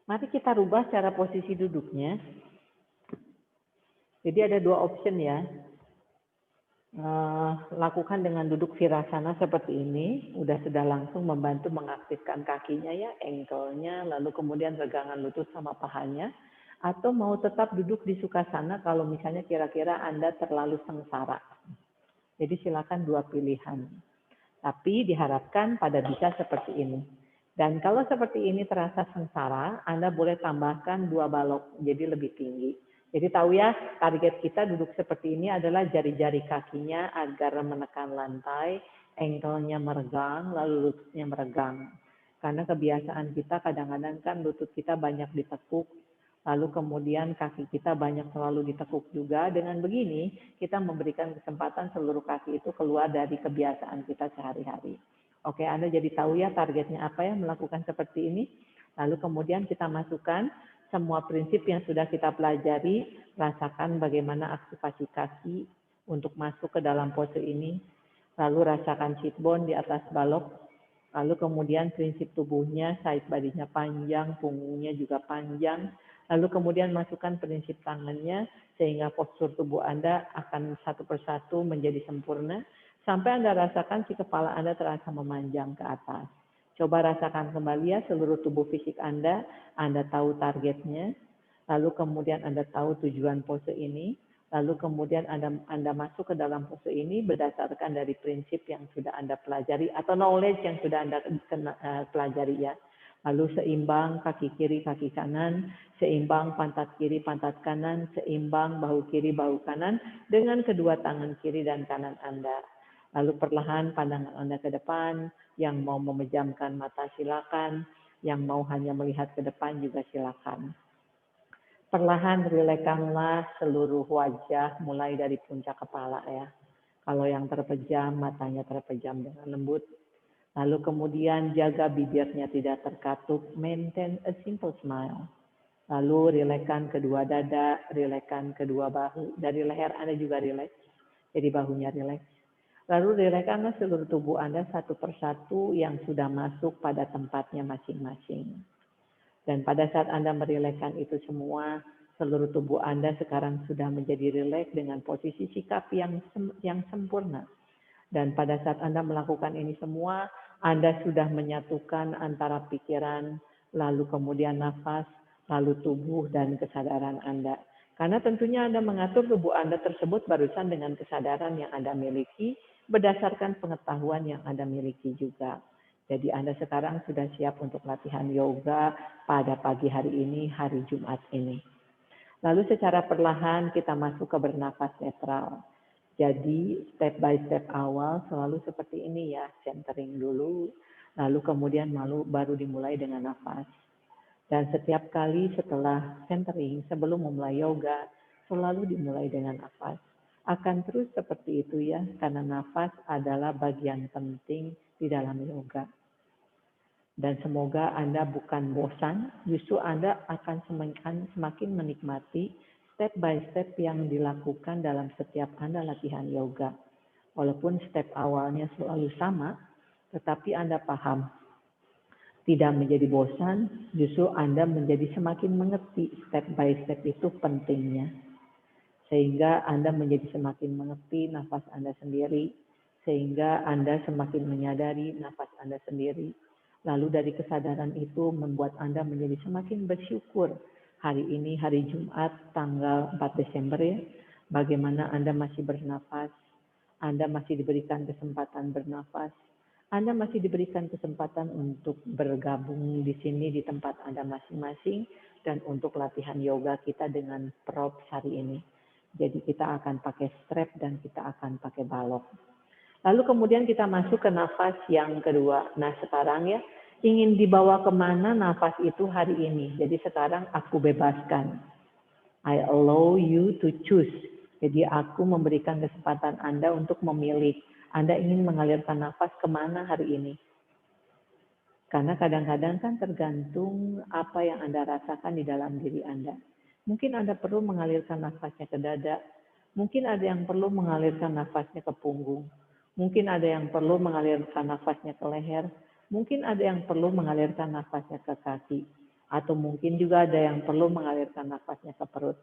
Mari kita rubah cara posisi duduknya. Jadi ada dua option ya. Lakukan dengan duduk virasana seperti ini, sudah langsung membantu mengaktifkan kakinya ya, ankle-nya, lalu kemudian regangan lutut sama pahanya, atau mau tetap duduk di Sukhasana kalau misalnya kira-kira Anda terlalu sengsara. Jadi silakan dua pilihan. Tapi diharapkan pada bisa seperti ini. Dan kalau seperti ini terasa sengsara, Anda boleh tambahkan 2 balok, jadi lebih tinggi. Jadi tahu ya, target kita duduk seperti ini adalah jari-jari kakinya agar menekan lantai, ankle-nya meregang, lalu lututnya meregang. Karena kebiasaan kita kadang-kadang kan lutut kita banyak ditekuk, lalu kemudian kaki kita banyak selalu ditekuk juga. Dengan begini, kita memberikan kesempatan seluruh kaki itu keluar dari kebiasaan kita sehari-hari. Oke, Anda jadi tahu ya targetnya apa ya melakukan seperti ini. Lalu kemudian kita masukkan semua prinsip yang sudah kita pelajari, rasakan bagaimana aktivasi kaki untuk masuk ke dalam pose ini, lalu rasakan sit bone di atas balok, lalu kemudian prinsip tubuhnya, side body-nya panjang, punggungnya juga panjang, lalu kemudian masukkan prinsip tangannya, sehingga postur tubuh Anda akan satu persatu menjadi sempurna, sampai Anda rasakan si kepala Anda terasa memanjang ke atas. Coba rasakan kembali ya seluruh tubuh fisik Anda tahu targetnya, lalu kemudian Anda tahu tujuan pose ini, lalu kemudian Anda masuk ke dalam pose ini berdasarkan dari prinsip yang sudah Anda pelajari atau knowledge yang sudah Anda pelajari ya. Lalu seimbang kaki kiri, kaki kanan, seimbang pantat kiri, pantat kanan, seimbang bahu kiri, bahu kanan dengan kedua tangan kiri dan kanan Anda. Lalu perlahan pandangan Anda ke depan, yang mau memejamkan mata silakan, yang mau hanya melihat ke depan juga silakan. Perlahan rilekskanlah seluruh wajah mulai dari puncak kepala ya. Kalau yang terpejam, matanya terpejam dengan lembut. Lalu kemudian jaga bibirnya tidak terkatup, maintain a simple smile. Lalu rilekskan kedua dada, rilekskan kedua bahu. Dari leher Anda juga rileks, jadi bahunya rileks. Lalu rilekskanlah seluruh tubuh Anda satu persatu yang sudah masuk pada tempatnya masing-masing. Dan pada saat Anda merilekskan itu semua, seluruh tubuh Anda sekarang sudah menjadi rileks dengan posisi sikap yang sempurna. Dan pada saat Anda melakukan ini semua, Anda sudah menyatukan antara pikiran, lalu kemudian nafas, lalu tubuh dan kesadaran Anda. Karena tentunya Anda mengatur tubuh Anda tersebut barusan dengan kesadaran yang Anda miliki, berdasarkan pengetahuan yang Anda miliki juga. Jadi Anda sekarang sudah siap untuk latihan yoga pada pagi hari ini, hari Jumat ini. Lalu secara perlahan kita masuk ke bernafas netral. Jadi step by step awal selalu seperti ini ya, centering dulu, lalu kemudian baru dimulai dengan nafas. Dan setiap kali setelah centering, sebelum memulai yoga, selalu dimulai dengan nafas. Akan terus seperti itu ya, karena nafas adalah bagian penting di dalam yoga. Dan semoga Anda bukan bosan, justru Anda akan semakin menikmati step by step yang dilakukan dalam setiap Anda latihan yoga. Walaupun step awalnya selalu sama, tetapi Anda paham, tidak menjadi bosan, justru Anda menjadi semakin mengerti step by step itu pentingnya. Sehingga Anda menjadi semakin mengerti nafas Anda sendiri, sehingga Anda semakin menyadari nafas Anda sendiri. Lalu dari kesadaran itu membuat Anda menjadi semakin bersyukur. Hari ini hari Jumat tanggal 4 Desember ya, bagaimana Anda masih bernafas, Anda masih diberikan kesempatan bernafas, Anda masih diberikan kesempatan untuk bergabung di sini di tempat Anda masing-masing dan untuk latihan yoga kita dengan props hari ini. Jadi kita akan pakai strap dan kita akan pakai balok. Lalu kemudian kita masuk ke nafas yang kedua. Nah sekarang ya, ingin dibawa kemana nafas itu hari ini. Jadi sekarang aku bebaskan. I allow you to choose. Jadi aku memberikan kesempatan Anda untuk memilih. Anda ingin mengalirkan nafas kemana hari ini. Karena kadang-kadang kan tergantung apa yang Anda rasakan di dalam diri Anda. Mungkin Anda perlu mengalirkan nafasnya ke dada. Mungkin ada yang perlu mengalirkan nafasnya ke punggung. Mungkin ada yang perlu mengalirkan nafasnya ke leher. Mungkin ada yang perlu mengalirkan nafasnya ke kaki. Atau mungkin juga ada yang perlu mengalirkan nafasnya ke perut.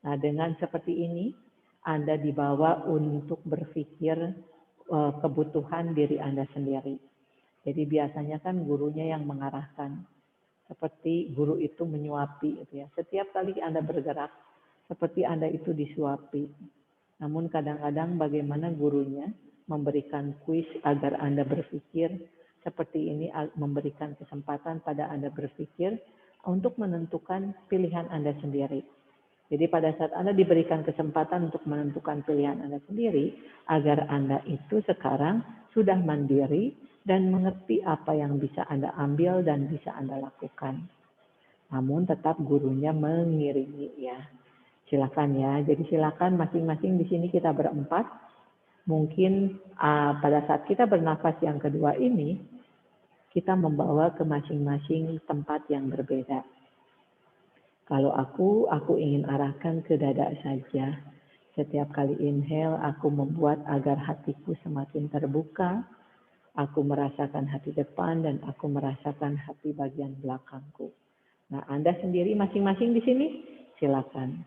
Nah, dengan seperti ini, Anda dibawa untuk berpikir kebutuhan diri Anda sendiri. Jadi biasanya kan gurunya yang mengarahkan. Seperti guru itu menyuapi. Gitu ya. Setiap kali Anda bergerak, seperti Anda itu disuapi. Namun kadang-kadang bagaimana gurunya memberikan kuis agar Anda berpikir seperti ini, memberikan kesempatan pada Anda berpikir untuk menentukan pilihan Anda sendiri. Jadi pada saat Anda diberikan kesempatan untuk menentukan pilihan Anda sendiri, agar Anda itu sekarang sudah mandiri dan mengerti apa yang bisa Anda ambil dan bisa Anda lakukan. Namun tetap gurunya mengiringi ya. Silakan ya. Jadi silakan masing-masing di sini kita berempat. Mungkin pada saat kita bernafas yang kedua ini, kita membawa ke masing-masing tempat yang berbeda. Kalau aku ingin arahkan ke dada saja. Setiap kali inhale, aku membuat agar hatiku semakin terbuka. Aku merasakan hati depan dan aku merasakan hati bagian belakangku. Nah, Anda sendiri masing-masing di sini, silakan.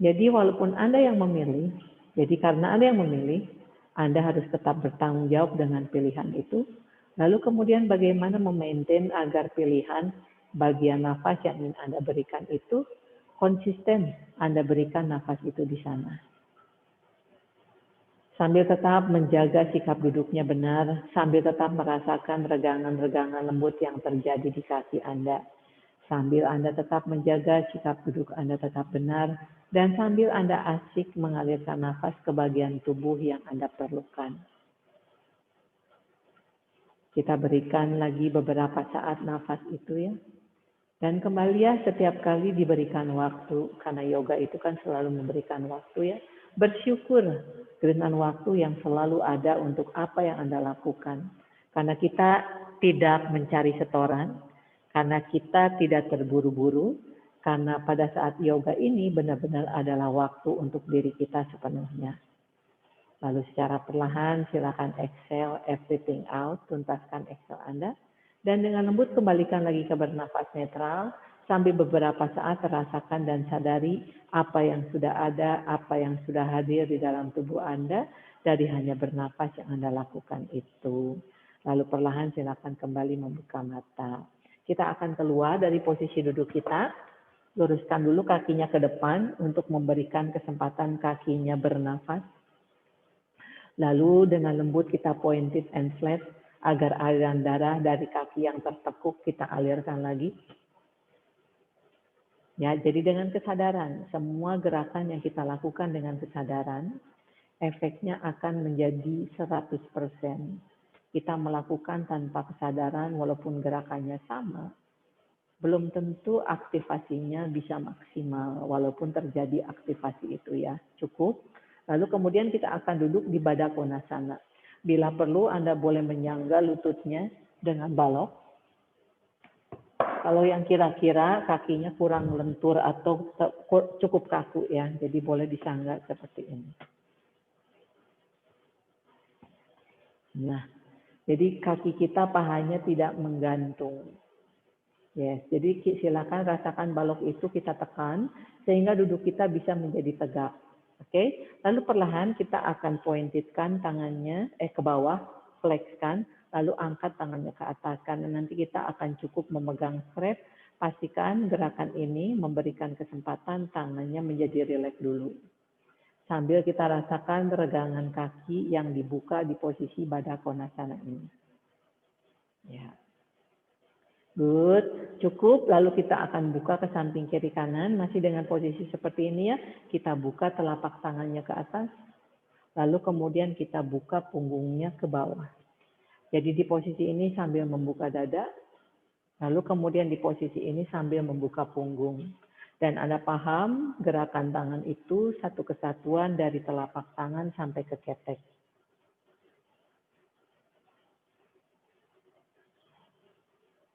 Jadi walaupun Anda yang memilih, jadi karena Anda yang memilih, Anda harus tetap bertanggung jawab dengan pilihan itu. Lalu kemudian bagaimana memaintain agar pilihan bagian nafas yang ingin Anda berikan itu konsisten Anda berikan nafas itu di sana. Sambil tetap menjaga sikap duduknya benar, sambil tetap merasakan regangan-regangan lembut yang terjadi di kaki Anda. Sambil Anda tetap menjaga sikap duduk Anda tetap benar, dan sambil Anda asik mengalirkan nafas ke bagian tubuh yang Anda perlukan. Kita berikan lagi beberapa saat nafas itu ya. Dan kembali ya, setiap kali diberikan waktu, karena yoga itu kan selalu memberikan waktu ya. Bersyukur dengan waktu yang selalu ada untuk apa yang Anda lakukan. Karena kita tidak mencari setoran, karena kita tidak terburu-buru, karena pada saat yoga ini benar-benar adalah waktu untuk diri kita sepenuhnya. Lalu secara perlahan silakan exhale everything out, tuntaskan exhale Anda. Dan dengan lembut kembalikan lagi ke bernafas netral, sambil beberapa saat rasakan dan sadari apa yang sudah ada, apa yang sudah hadir di dalam tubuh Anda dari hanya bernafas yang Anda lakukan itu. Lalu perlahan silakan kembali membuka mata. Kita akan keluar dari posisi duduk kita, luruskan dulu kakinya ke depan untuk memberikan kesempatan kakinya bernafas. Lalu dengan lembut kita pointed and flat agar aliran darah dari kaki yang tertekuk kita alirkan lagi. Ya, jadi dengan kesadaran, semua gerakan yang kita lakukan dengan kesadaran, efeknya akan menjadi 100%. Kita melakukan tanpa kesadaran walaupun gerakannya sama, belum tentu aktivasinya bisa maksimal walaupun terjadi aktivasi itu ya. Cukup. Lalu kemudian kita akan duduk di Baddha Konasana. Bila perlu Anda boleh menyangga lututnya dengan balok. Kalau yang kira-kira kakinya kurang lentur atau cukup kaku ya, jadi boleh disangga seperti ini. Nah, jadi kaki kita pahanya tidak menggantung. Yes, jadi silakan rasakan balok itu kita tekan sehingga duduk kita bisa menjadi tegak. Oke, lalu perlahan kita akan pointedkan tangannya ke bawah, flexkan, lalu angkat tangannya ke atas karena nanti kita akan cukup memegang strap. Pastikan gerakan ini memberikan kesempatan tangannya menjadi rileks dulu. Sambil kita rasakan regangan kaki yang dibuka di posisi Baddha Konasana ini. Ya. Good, cukup. Lalu kita akan buka ke samping kiri kanan, masih dengan posisi seperti ini ya. Kita buka telapak tangannya ke atas, lalu kemudian kita buka punggungnya ke bawah. Jadi di posisi ini sambil membuka dada, lalu kemudian di posisi ini sambil membuka punggung. Dan Anda paham gerakan tangan itu satu kesatuan dari telapak tangan sampai ke ketek.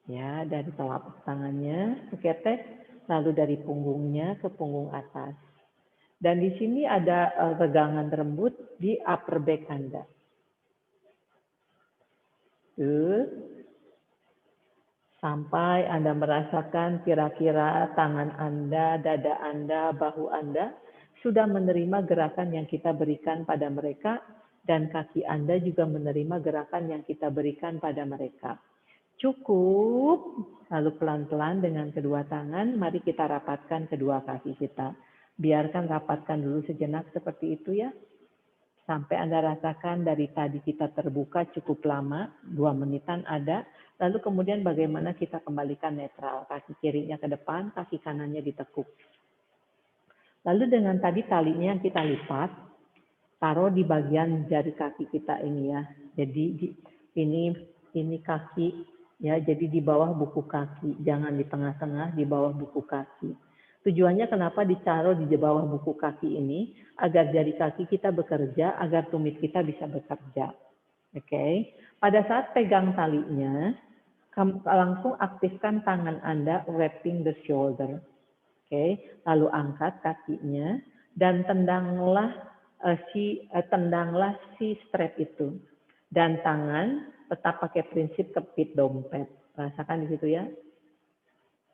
Ya, dari telapak tangannya ke ketek, lalu dari punggungnya ke punggung atas. Dan di sini ada regangan rembut di upper back Anda. Sampai Anda merasakan kira-kira tangan Anda, dada Anda, bahu Anda sudah menerima gerakan yang kita berikan pada mereka, dan kaki Anda juga menerima gerakan yang kita berikan pada mereka. Cukup, lalu pelan-pelan dengan kedua tangan, mari kita rapatkan kedua kaki kita. Biarkan rapatkan dulu sejenak seperti itu ya. Sampai Anda rasakan dari tadi kita terbuka cukup lama, 2 menitan ada, lalu kemudian bagaimana kita kembalikan netral. Kaki kirinya ke depan, kaki kanannya ditekuk. Lalu dengan tadi talinya yang kita lipat, taruh di bagian jari kaki kita ini ya. Jadi ini kaki ya, jadi di bawah buku kaki, jangan di tengah-tengah, di bawah buku kaki. Tujuannya kenapa ditaruh di bawah buku kaki ini? Agar jari kaki kita bekerja, agar tumit kita bisa bekerja. Oke. Pada saat pegang talinya, langsung aktifkan tangan Anda wrapping the shoulder. Oke. Lalu angkat kakinya dan tendanglah si strap itu. Dan tangan tetap pakai prinsip kepit dompet. Rasakan di situ ya.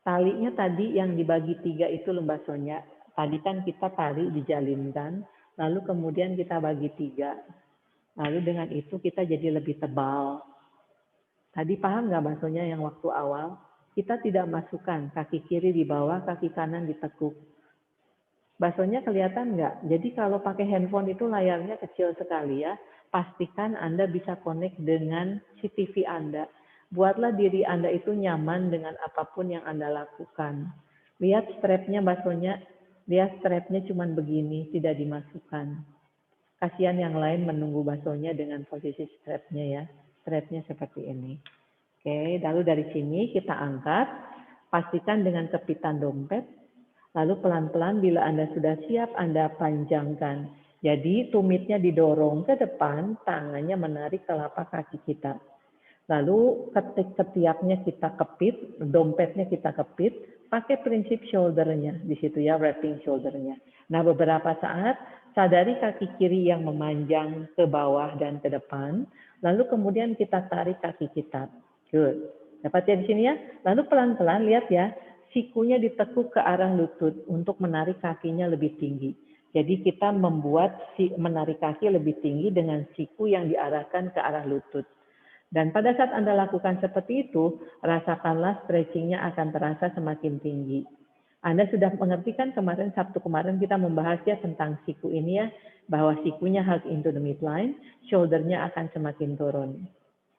Talinya tadi yang dibagi 3 itu Mbak Sonya. Tadi kan kita tarik dijalinkan, lalu kemudian kita bagi 3. Lalu dengan itu kita jadi lebih tebal. Tadi paham nggak Mbak Sonya yang waktu awal? Kita tidak masukkan kaki kiri di bawah, kaki kanan ditekuk. Mbak Sonya kelihatan nggak? Jadi kalau pakai handphone itu layarnya kecil sekali ya. Pastikan Anda bisa connect dengan CCTV Anda. Buatlah diri Anda itu nyaman dengan apapun yang Anda lakukan. Lihat strapnya Mbak Sonya, lihat strapnya cuma begini, tidak dimasukkan. Kasihan yang lain menunggu Mbak Sonya dengan posisi strapnya ya. Strapnya seperti ini. Oke, lalu dari sini kita angkat, pastikan dengan kepitan dompet, lalu pelan-pelan bila Anda sudah siap, Anda panjangkan. Jadi tumitnya didorong ke depan, tangannya menarik telapak kaki kita. Lalu ketiaknya kita kepit, dompetnya kita kepit, pakai prinsip shoulder-nya di situ ya, wrapping shoulder-nya. Nah, beberapa saat sadari kaki kiri yang memanjang ke bawah dan ke depan, lalu kemudian kita tarik kaki kita. Good. Dapat ya di sini ya? Lalu pelan-pelan lihat ya, sikunya ditekuk ke arah lutut untuk menarik kakinya lebih tinggi. Jadi kita membuat menarik kaki lebih tinggi dengan siku yang diarahkan ke arah lutut. Dan pada saat Anda lakukan seperti itu, rasakanlah stretchingnya akan terasa semakin tinggi. Anda sudah mengerti kan kemarin, Sabtu kemarin kita membahas ya tentang siku ini ya, bahwa sikunya hug into the midline, shoulder-nya akan semakin turun.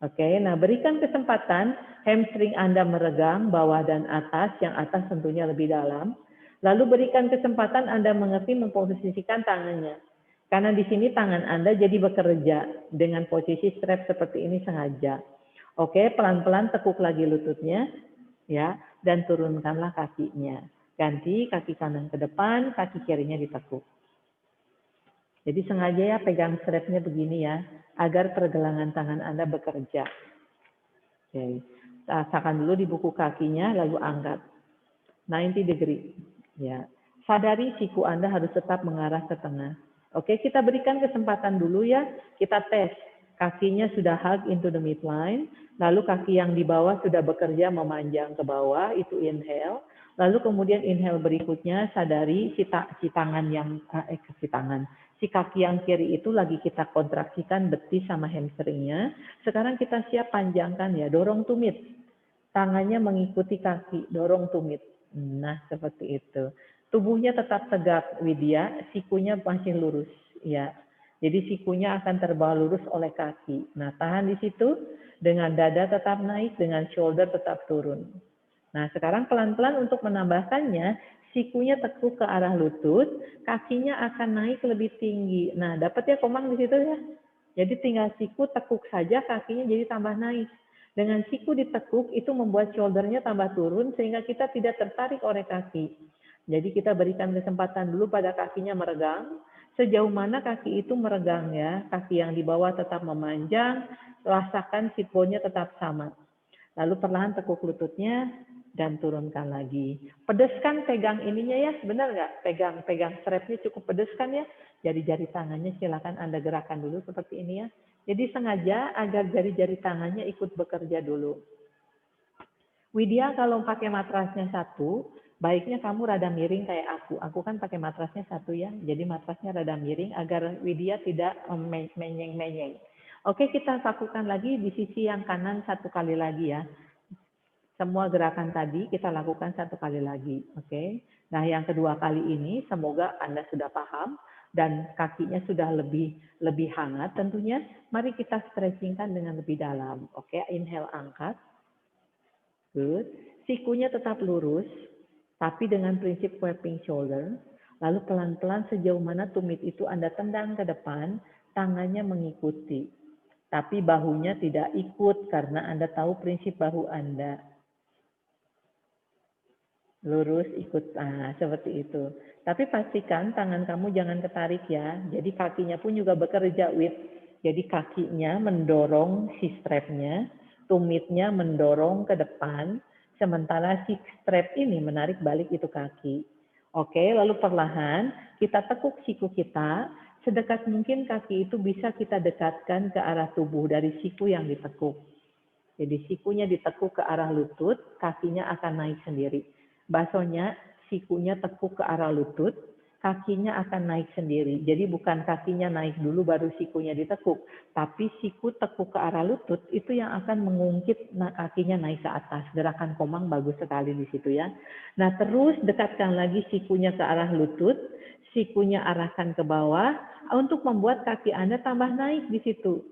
Oke, nah berikan kesempatan hamstring Anda meregang bawah dan atas, yang atas tentunya lebih dalam. Lalu berikan kesempatan Anda mengerti memposisikan tangannya. Karena di sini tangan Anda jadi bekerja dengan posisi strap seperti ini sengaja. Oke, pelan-pelan tekuk lagi lututnya, ya, dan turunkanlah kakinya. Ganti kaki kanan ke depan, kaki kirinya ditekuk. Jadi sengaja ya pegang strapnya begini ya, agar pergelangan tangan Anda bekerja. Oke, rasakan dulu di buku kakinya, lalu angkat. 90 degree. Ya, sadari siku Anda harus tetap mengarah ke tengah. Oke, kita berikan kesempatan dulu ya. Kita tes. Kakinya sudah hug into the midline. Lalu kaki yang di bawah sudah bekerja memanjang ke bawah. Itu inhale. Lalu kemudian inhale berikutnya sadari si kaki yang kiri itu lagi kita kontraksikan betis sama hamstringnya. Sekarang kita siap panjangkan ya. Dorong tumit. Tangannya mengikuti kaki. Dorong tumit. Nah, seperti itu. Tubuhnya tetap tegak, Widya, sikunya masih lurus, ya. Jadi sikunya akan terbawa lurus oleh kaki. Nah, tahan di situ, dengan dada tetap naik, dengan shoulder tetap turun. Nah, sekarang pelan-pelan untuk menambahkannya, sikunya tekuk ke arah lutut, kakinya akan naik lebih tinggi. Nah, dapat ya Komang di situ ya. Jadi tinggal siku tekuk saja, kakinya jadi tambah naik. Dengan siku ditekuk, itu membuat shoulder-nya tambah turun, sehingga kita tidak tertarik oleh kaki. Jadi kita berikan kesempatan dulu pada kakinya meregang. Sejauh mana kaki itu meregang ya. Kaki yang di bawah tetap memanjang. Rasakan sit-bone-nya tetap sama. Lalu perlahan tekuk lututnya dan turunkan lagi. Pedeskan pegang ininya ya. Benar nggak? Pegang strapnya cukup pedeskan ya. Jari-jari tangannya silakan Anda gerakkan dulu seperti ini ya. Jadi sengaja agar jari-jari tangannya ikut bekerja dulu. Widya kalau pakai matrasnya satu, baiknya kamu rada miring kayak aku. Aku kan pakai matrasnya satu ya, jadi matrasnya rada miring agar Widya tidak menyeng-menyeng. Oke, kita lakukan lagi di sisi yang kanan satu kali lagi ya. Semua gerakan tadi kita lakukan satu kali lagi. Oke. Nah, yang kedua kali ini semoga Anda sudah paham dan kakinya sudah lebih hangat tentunya. Mari kita stretchingkan dengan lebih dalam. Oke, inhale angkat. Good. Sikunya tetap lurus, tapi dengan prinsip wrapping shoulder. Lalu pelan-pelan sejauh mana tumit itu Anda tendang ke depan, tangannya mengikuti. Tapi bahunya tidak ikut karena Anda tahu prinsip bahu Anda. Lurus ikut, nah, seperti itu. Tapi pastikan tangan kamu jangan ketarik ya. Jadi kakinya pun juga bekerja, Wit. Jadi kakinya mendorong si strapnya, tumitnya mendorong ke depan, sementara si strap ini menarik balik itu kaki. Oke, lalu perlahan kita tekuk siku kita, sedekat mungkin kaki itu bisa kita dekatkan ke arah tubuh dari siku yang ditekuk. Jadi sikunya ditekuk ke arah lutut, kakinya akan naik sendiri. Basonya, sikunya tekuk ke arah lutut, kakinya akan naik sendiri. Jadi bukan kakinya naik dulu baru sikunya ditekuk, tapi siku tekuk ke arah lutut itu yang akan mengungkit kakinya naik ke atas. Gerakan komang bagus sekali di situ ya. Nah terus dekatkan lagi sikunya ke arah lutut, sikunya arahkan ke bawah untuk membuat kaki Anda tambah naik di situ.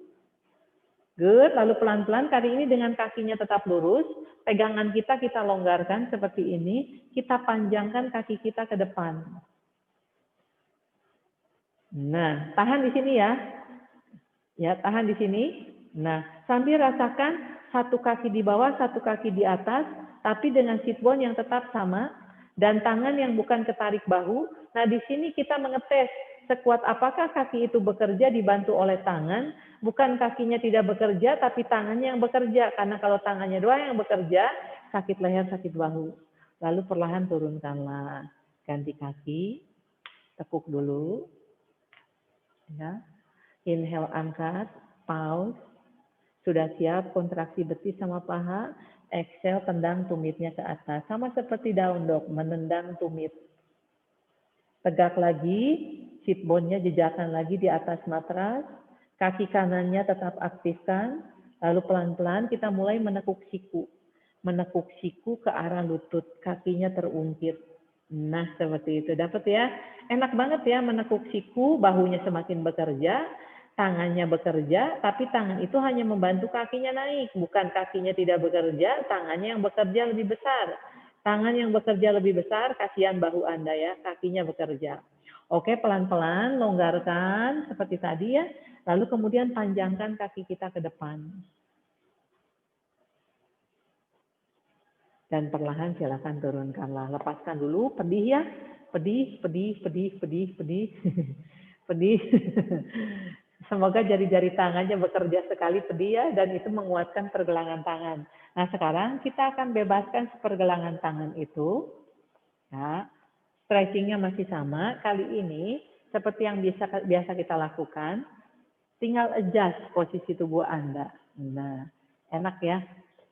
Good, lalu pelan-pelan kali ini dengan kakinya tetap lurus, pegangan kita longgarkan seperti ini, kita panjangkan kaki kita ke depan. Nah, tahan di sini ya. Ya, tahan di sini. Nah, sambil rasakan satu kaki di bawah, satu kaki di atas, tapi dengan sit bone yang tetap sama, dan tangan yang bukan ketarik bahu. Nah, di sini kita mengetes sekuat apakah kaki itu bekerja dibantu oleh tangan, bukan kakinya tidak bekerja, tapi tangannya yang bekerja. Karena kalau tangannya doang yang bekerja, sakit leher, sakit bahu. Lalu perlahan turunkanlah. Ganti kaki, tekuk dulu. Ya. Inhale angkat, pause. Sudah siap kontraksi betis sama paha. Exhale tendang tumitnya ke atas. Sama seperti down dog, menendang tumit. Tegak lagi, sit bone-nya jejakkan lagi di atas matras. Kaki kanannya tetap aktifkan. Lalu pelan-pelan kita mulai menekuk siku. Menekuk siku ke arah lutut. Kakinya terungkit. Nah, seperti itu. Dapat ya? Enak banget ya menekuk siku, bahunya semakin bekerja, tangannya bekerja, tapi tangan itu hanya membantu kakinya naik. Bukan kakinya tidak bekerja, tangannya yang bekerja lebih besar. Tangan yang bekerja lebih besar, kasihan bahu Anda ya, kakinya bekerja. Oke, pelan-pelan longgarkan seperti tadi ya. Lalu kemudian panjangkan kaki kita ke depan. Dan perlahan silakan turunkanlah. Lepaskan dulu, pedih ya. Pedih, pedih, pedih, pedih, pedih. Pedih. Semoga jari-jari tangannya bekerja sekali pedih ya, dan itu menguatkan pergelangan tangan. Nah sekarang kita akan bebaskan pergelangan tangan itu. Ya, stretchingnya masih sama. Kali ini seperti yang biasa kita lakukan, tinggal adjust posisi tubuh Anda. Nah, enak ya.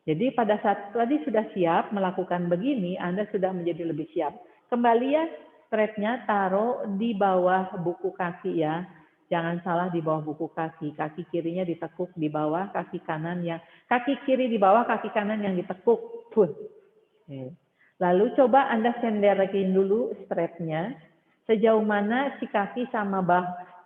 Jadi pada saat tadi sudah siap melakukan begini, Anda sudah menjadi lebih siap. Kembali ya, strapnya taruh di bawah buku kaki ya. Jangan salah di bawah buku kaki. Kaki kirinya ditekuk di bawah, kaki kiri di bawah, kaki kanan yang ditekuk. Lalu coba Anda senderin dulu strapnya. Sejauh mana si kaki sama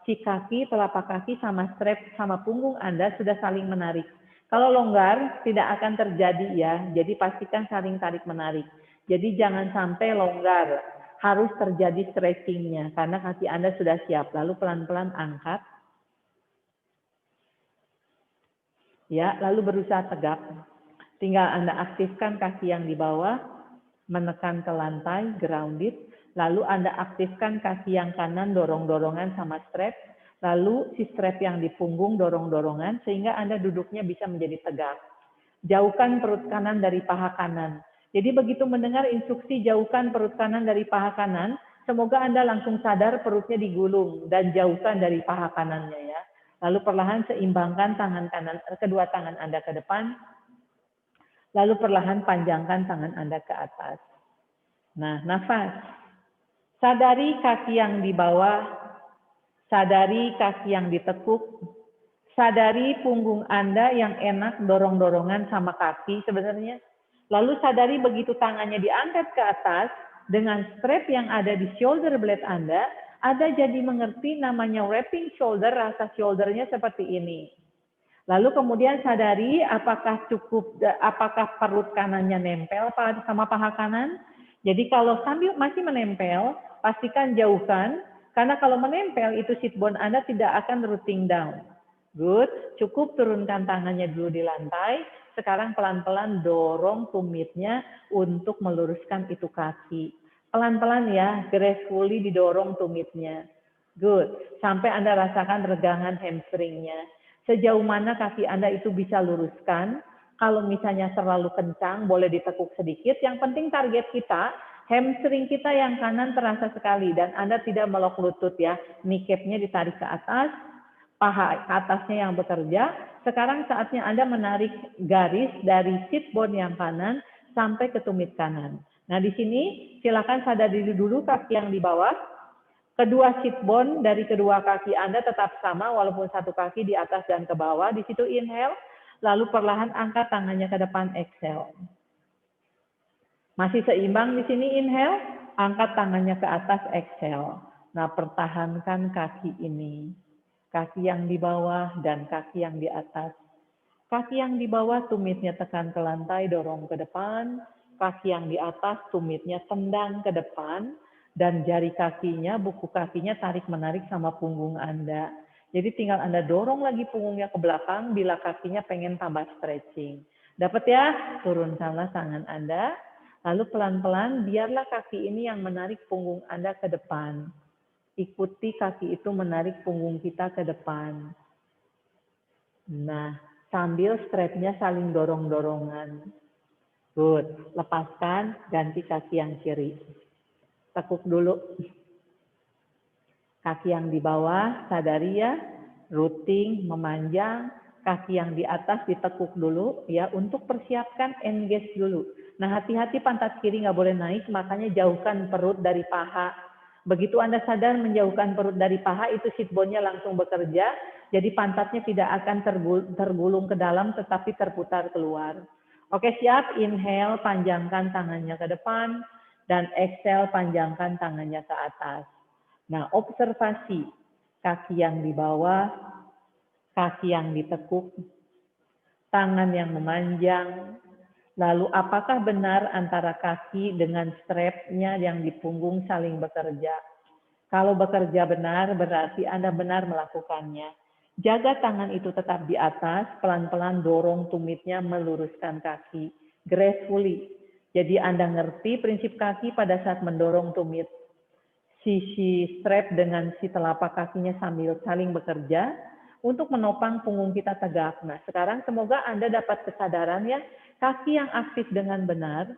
telapak kaki sama strap sama punggung Anda sudah saling menarik. Kalau longgar tidak akan terjadi ya. Jadi pastikan saling tarik menarik. Jadi jangan sampai longgar. Harus terjadi stretchingnya karena kaki Anda sudah siap. Lalu pelan-pelan angkat. Ya, lalu berusaha tegak. Tinggal Anda aktifkan kaki yang di bawah, menekan ke lantai, grounded. Lalu Anda aktifkan kaki yang kanan, dorong-dorongan sama strap. Lalu si strap yang di punggung, dorong-dorongan, sehingga Anda duduknya bisa menjadi tegak. Jauhkan perut kanan dari paha kanan. Jadi begitu mendengar instruksi jauhkan perut kanan dari paha kanan, semoga Anda langsung sadar perutnya digulung dan jauhkan dari paha kanannya ya. Lalu perlahan seimbangkan kedua tangan Anda ke depan. Lalu perlahan panjangkan tangan Anda ke atas. Nah, nafas. Sadari kaki yang di bawah, sadari kaki yang ditekuk, sadari punggung Anda yang enak dorong-dorongan sama kaki sebenarnya. Lalu sadari begitu tangannya diangkat ke atas, dengan strap yang ada di shoulder blade Anda jadi mengerti namanya wrapping shoulder, rasa shouldernya seperti ini. Lalu kemudian sadari apakah perut kanannya nempel sama paha kanan. Jadi kalau sambil masih menempel, pastikan jauhkan. Karena kalau menempel itu sit bone Anda tidak akan rooting down. Good. Cukup turunkan tangannya dulu di lantai. Sekarang pelan-pelan dorong tumitnya untuk meluruskan itu kaki. Pelan-pelan ya, gracefully didorong tumitnya. Good. Sampai Anda rasakan regangan hamstringnya. Sejauh mana kaki Anda itu bisa luruskan. Kalau misalnya terlalu kencang, boleh ditekuk sedikit. Yang penting target kita, hamstring kita yang kanan terasa sekali. Dan Anda tidak melok lutut ya. Kneecapnya ditarik ke atas, paha atasnya yang bekerja. Sekarang saatnya Anda menarik garis dari sit bone yang kanan sampai ke tumit kanan. Nah di sini silakan sadari dulu kaki yang di bawah. Kedua sit bone dari kedua kaki Anda tetap sama walaupun satu kaki di atas dan ke bawah. Di situ inhale, lalu perlahan angkat tangannya ke depan, exhale. Masih seimbang di sini inhale, angkat tangannya ke atas, exhale. Nah, pertahankan kaki ini. Kaki yang di bawah dan kaki yang di atas. Kaki yang di bawah tumitnya tekan ke lantai, dorong ke depan. Kaki yang di atas tumitnya tendang ke depan. Dan jari kakinya, buku kakinya tarik-menarik sama punggung Anda. Jadi tinggal Anda dorong lagi punggungnya ke belakang bila kakinya pengen tambah stretching. Dapat ya? Turunkanlah tangan Anda. Lalu pelan-pelan biarlah kaki ini yang menarik punggung Anda ke depan. Ikuti kaki itu menarik punggung kita ke depan. Nah, sambil strapnya saling dorong-dorongan. Good. Lepaskan, ganti kaki yang kiri. Tekuk dulu. Kaki yang di bawah, sadari ya, rooting, memanjang. Kaki yang di atas ditekuk dulu ya untuk persiapkan engage dulu. Nah hati-hati pantat kiri nggak boleh naik, makanya jauhkan perut dari paha. Begitu Anda sadar menjauhkan perut dari paha, itu sit bone-nya langsung bekerja. Jadi pantatnya tidak akan tergulung ke dalam, tetapi terputar keluar. Oke siap, inhale, panjangkan tangannya ke depan. Dan exhale, panjangkan tangannya ke atas. Nah, observasi kaki yang di bawah, kaki yang ditekuk, tangan yang memanjang. Lalu apakah benar antara kaki dengan strapnya yang di punggung saling bekerja? Kalau bekerja benar, berarti Anda benar melakukannya. Jaga tangan itu tetap di atas, pelan-pelan dorong tumitnya meluruskan kaki. Gracefully. Jadi Anda ngerti prinsip kaki pada saat mendorong tumit. Sisi strap dengan si telapak kakinya sambil saling bekerja untuk menopang punggung kita tegak. Nah sekarang semoga Anda dapat kesadaran ya, kaki yang aktif dengan benar,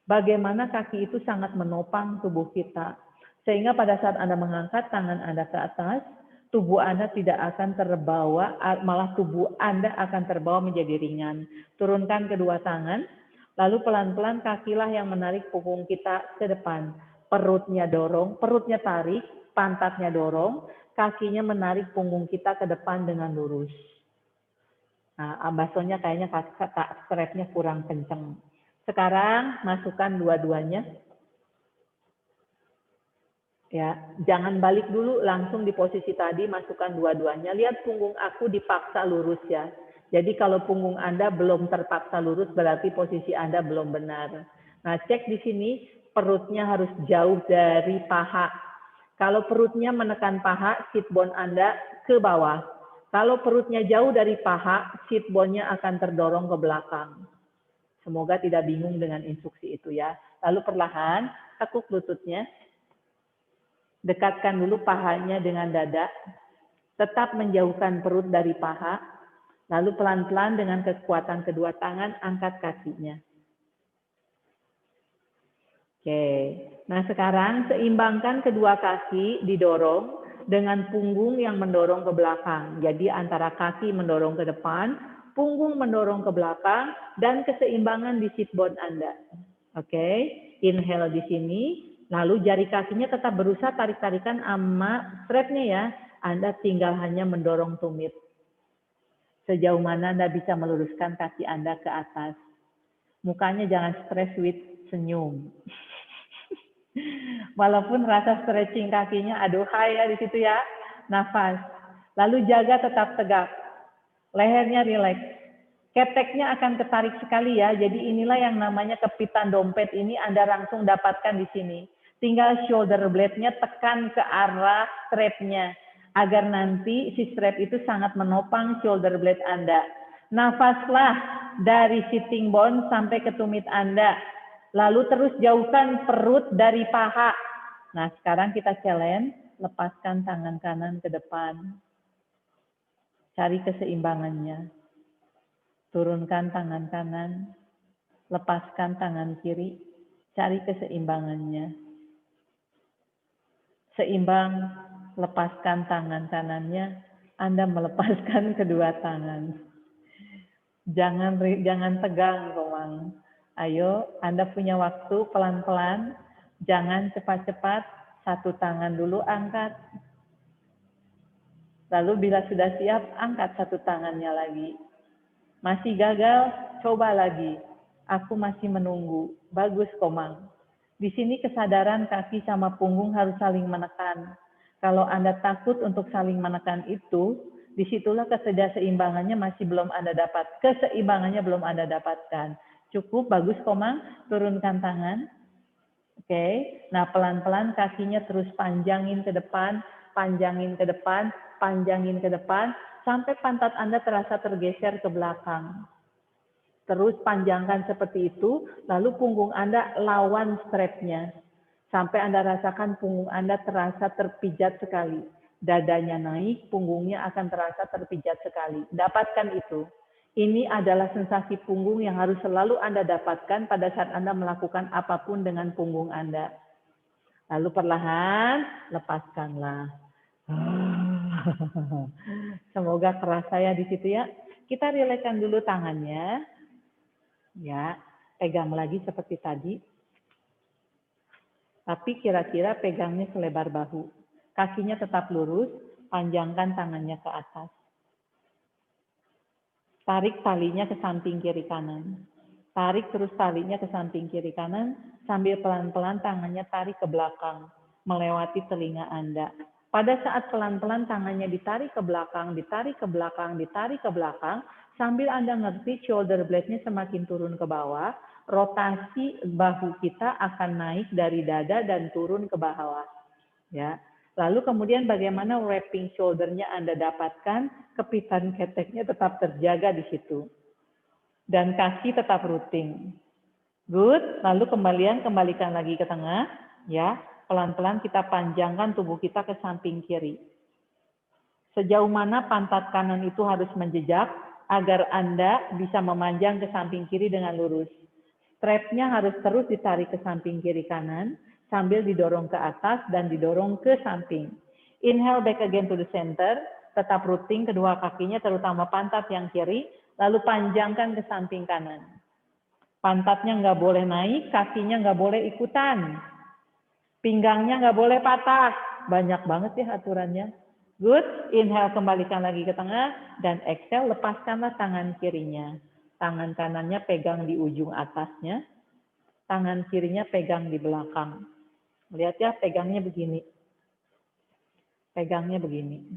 bagaimana kaki itu sangat menopang tubuh kita. Sehingga pada saat Anda mengangkat tangan Anda ke atas, tubuh Anda tidak akan terbawa, malah tubuh Anda akan terbawa menjadi ringan. Turunkan kedua tangan. Lalu pelan-pelan kakilah yang menarik punggung kita ke depan. Perutnya dorong, perutnya tarik, pantatnya dorong, kakinya menarik punggung kita ke depan dengan lurus. Nah, ambasonya kayaknya strapnya kurang kenceng. Sekarang masukkan dua-duanya. Ya, jangan balik dulu langsung di posisi tadi, masukkan dua-duanya. Lihat punggung aku dipaksa lurus ya. Jadi kalau punggung Anda belum terpaksa lurus, berarti posisi Anda belum benar. Nah, cek di sini, perutnya harus jauh dari paha. Kalau perutnya menekan paha, sit bone Anda ke bawah. Kalau perutnya jauh dari paha, sit bone-nya akan terdorong ke belakang. Semoga tidak bingung dengan instruksi itu ya. Lalu perlahan, tekuk lututnya. Dekatkan dulu pahanya dengan dada. Tetap menjauhkan perut dari paha. Lalu pelan-pelan dengan kekuatan kedua tangan, angkat kakinya. Oke. Nah sekarang seimbangkan kedua kaki didorong dengan punggung yang mendorong ke belakang. Jadi antara kaki mendorong ke depan, punggung mendorong ke belakang, dan keseimbangan di sit bone Anda. Oke, inhale di sini, lalu jari kakinya tetap berusaha tarik-tarikan sama strapnya ya. Anda tinggal hanya mendorong tumit. Sejauh mana Anda bisa meluruskan kaki Anda ke atas. Mukanya jangan stress with senyum. Walaupun rasa stretching kakinya aduhai ya di situ ya. Nafas. Lalu jaga tetap tegak. Lehernya rileks. Keteknya akan ketarik sekali ya. Jadi inilah yang namanya kepitan dompet ini Anda langsung dapatkan di sini. Tinggal shoulder blade-nya tekan ke arah strap-nya. Agar nanti si strap itu sangat menopang shoulder blade Anda. Nafaslah dari sitting bone sampai ke tumit Anda. Lalu terus jauhkan perut dari paha. Nah, sekarang kita challenge, lepaskan tangan kanan ke depan. Cari keseimbangannya. Turunkan tangan kanan, lepaskan tangan kiri, cari keseimbangannya. Seimbang, lepaskan tangan kanannya, Anda melepaskan kedua tangan. Jangan tegang, Komang. Ayo, Anda punya waktu pelan-pelan, jangan cepat-cepat, satu tangan dulu angkat. Lalu bila sudah siap, angkat satu tangannya lagi. Masih gagal, coba lagi. Aku masih menunggu. Bagus, Komang. Di sini kesadaran kaki sama punggung harus saling menekan. Kalau Anda takut untuk saling menekan itu, disitulah keseimbangannya masih belum Anda dapat. Keseimbangannya belum Anda dapatkan. Cukup, bagus, Komang. Turunkan tangan. Oke. Nah, pelan-pelan kakinya terus panjangin ke depan, panjangin ke depan, panjangin ke depan, sampai pantat Anda terasa tergeser ke belakang. Terus panjangkan seperti itu, lalu punggung Anda lawan strapnya. Sampai Anda rasakan punggung Anda terasa terpijat sekali. Dadanya naik, punggungnya akan terasa terpijat sekali. Dapatkan itu. Ini adalah sensasi punggung yang harus selalu Anda dapatkan pada saat Anda melakukan apapun dengan punggung Anda. Lalu perlahan, lepaskanlah. Semoga kerasa ya di situ ya. Kita rilekskan dulu tangannya. Ya, pegang lagi seperti tadi. Tapi kira-kira pegangnya selebar bahu. Kakinya tetap lurus, panjangkan tangannya ke atas. Tarik talinya ke samping kiri kanan. Tarik terus talinya ke samping kiri kanan, sambil pelan-pelan tangannya tarik ke belakang, melewati telinga Anda. Pada saat pelan-pelan tangannya ditarik ke belakang, ditarik ke belakang, ditarik ke belakang, sambil Anda ngerti shoulder blade-nya semakin turun ke bawah, rotasi bahu kita akan naik dari dada dan turun ke bawah. Ya. Lalu kemudian bagaimana wrapping shoulder-nya Anda dapatkan, kepitan keteknya tetap terjaga di situ. Dan kaki tetap rooting. Good. Lalu kembalikan lagi ke tengah. Ya. Pelan-pelan kita panjangkan tubuh kita ke samping kiri. Sejauh mana pantat kanan itu harus menjejak agar Anda bisa memanjang ke samping kiri dengan lurus. Strap-nya harus terus ditarik ke samping kiri kanan, sambil didorong ke atas dan didorong ke samping. Inhale back again to the center, tetap rooting kedua kakinya terutama pantat yang kiri, lalu panjangkan ke samping kanan. Pantatnya nggak boleh naik, kakinya nggak boleh ikutan. Pinggangnya nggak boleh patah. Banyak banget ya aturannya. Good, inhale kembalikan lagi ke tengah, dan exhale lepaskanlah tangan kirinya. Tangan kanannya pegang di ujung atasnya, tangan kirinya pegang di belakang. Lihat ya, pegangnya begini. Pegangnya begini.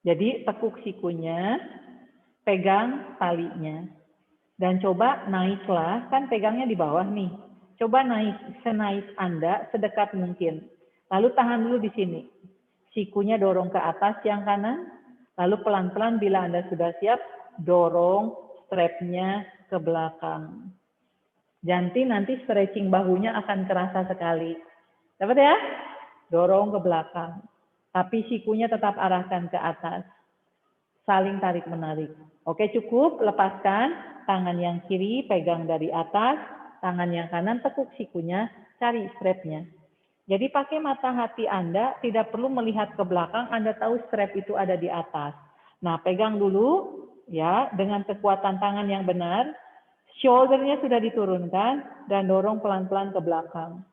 Jadi tekuk sikunya, pegang talinya. Dan coba naiklah, kan pegangnya di bawah nih. Coba naik, senaik Anda, sedekat mungkin. Lalu tahan dulu di sini. Sikunya dorong ke atas yang kanan. Lalu pelan-pelan bila Anda sudah siap, dorong strapnya ke belakang. Nanti stretching bahunya akan kerasa sekali. Dapat ya? Dorong ke belakang. Tapi sikunya tetap arahkan ke atas. Saling tarik-menarik. Oke, cukup. Lepaskan. Tangan yang kiri pegang dari atas. Tangan yang kanan tekuk sikunya. Cari strapnya. Jadi pakai mata hati Anda. Tidak perlu melihat ke belakang. Anda tahu strap itu ada di atas. Nah, pegang dulu. Ya, dengan kekuatan tangan yang benar, shoulder-nya sudah diturunkan dan dorong pelan-pelan ke belakang.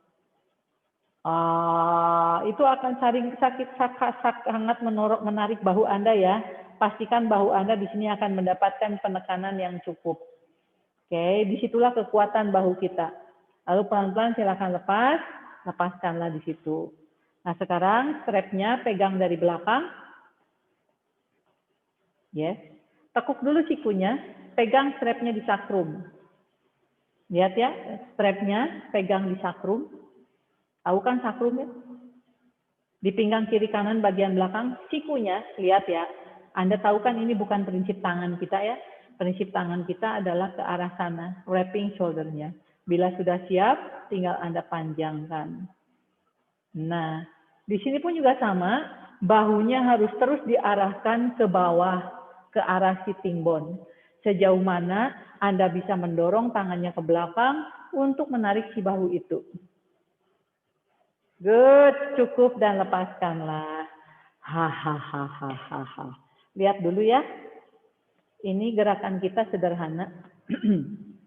Itu akan sangat menarik bahu Anda ya. Pastikan bahu Anda di sini akan mendapatkan penekanan yang cukup. Oke, disitulah kekuatan bahu kita. Lalu pelan-pelan silakan lepaskanlah di situ. Nah sekarang strapnya pegang dari belakang. Yes. Tekuk dulu sikunya, pegang strapnya di sakrum. Lihat ya, strapnya pegang di sakrum. Tahu kan sakrum ya? Di pinggang kiri kanan bagian belakang, sikunya, lihat ya. Anda tahu kan ini bukan prinsip tangan kita ya. Prinsip tangan kita adalah ke arah sana, wrapping shoulder-nya. Bila sudah siap, tinggal Anda panjangkan. Nah, di sini pun juga sama, bahunya harus terus diarahkan ke bawah, ke arah sitting bone. Sejauh mana Anda bisa mendorong tangannya ke belakang untuk menarik si bahu itu. Good, cukup dan lepaskanlah. Hahaha. Lihat dulu ya. Ini gerakan kita sederhana.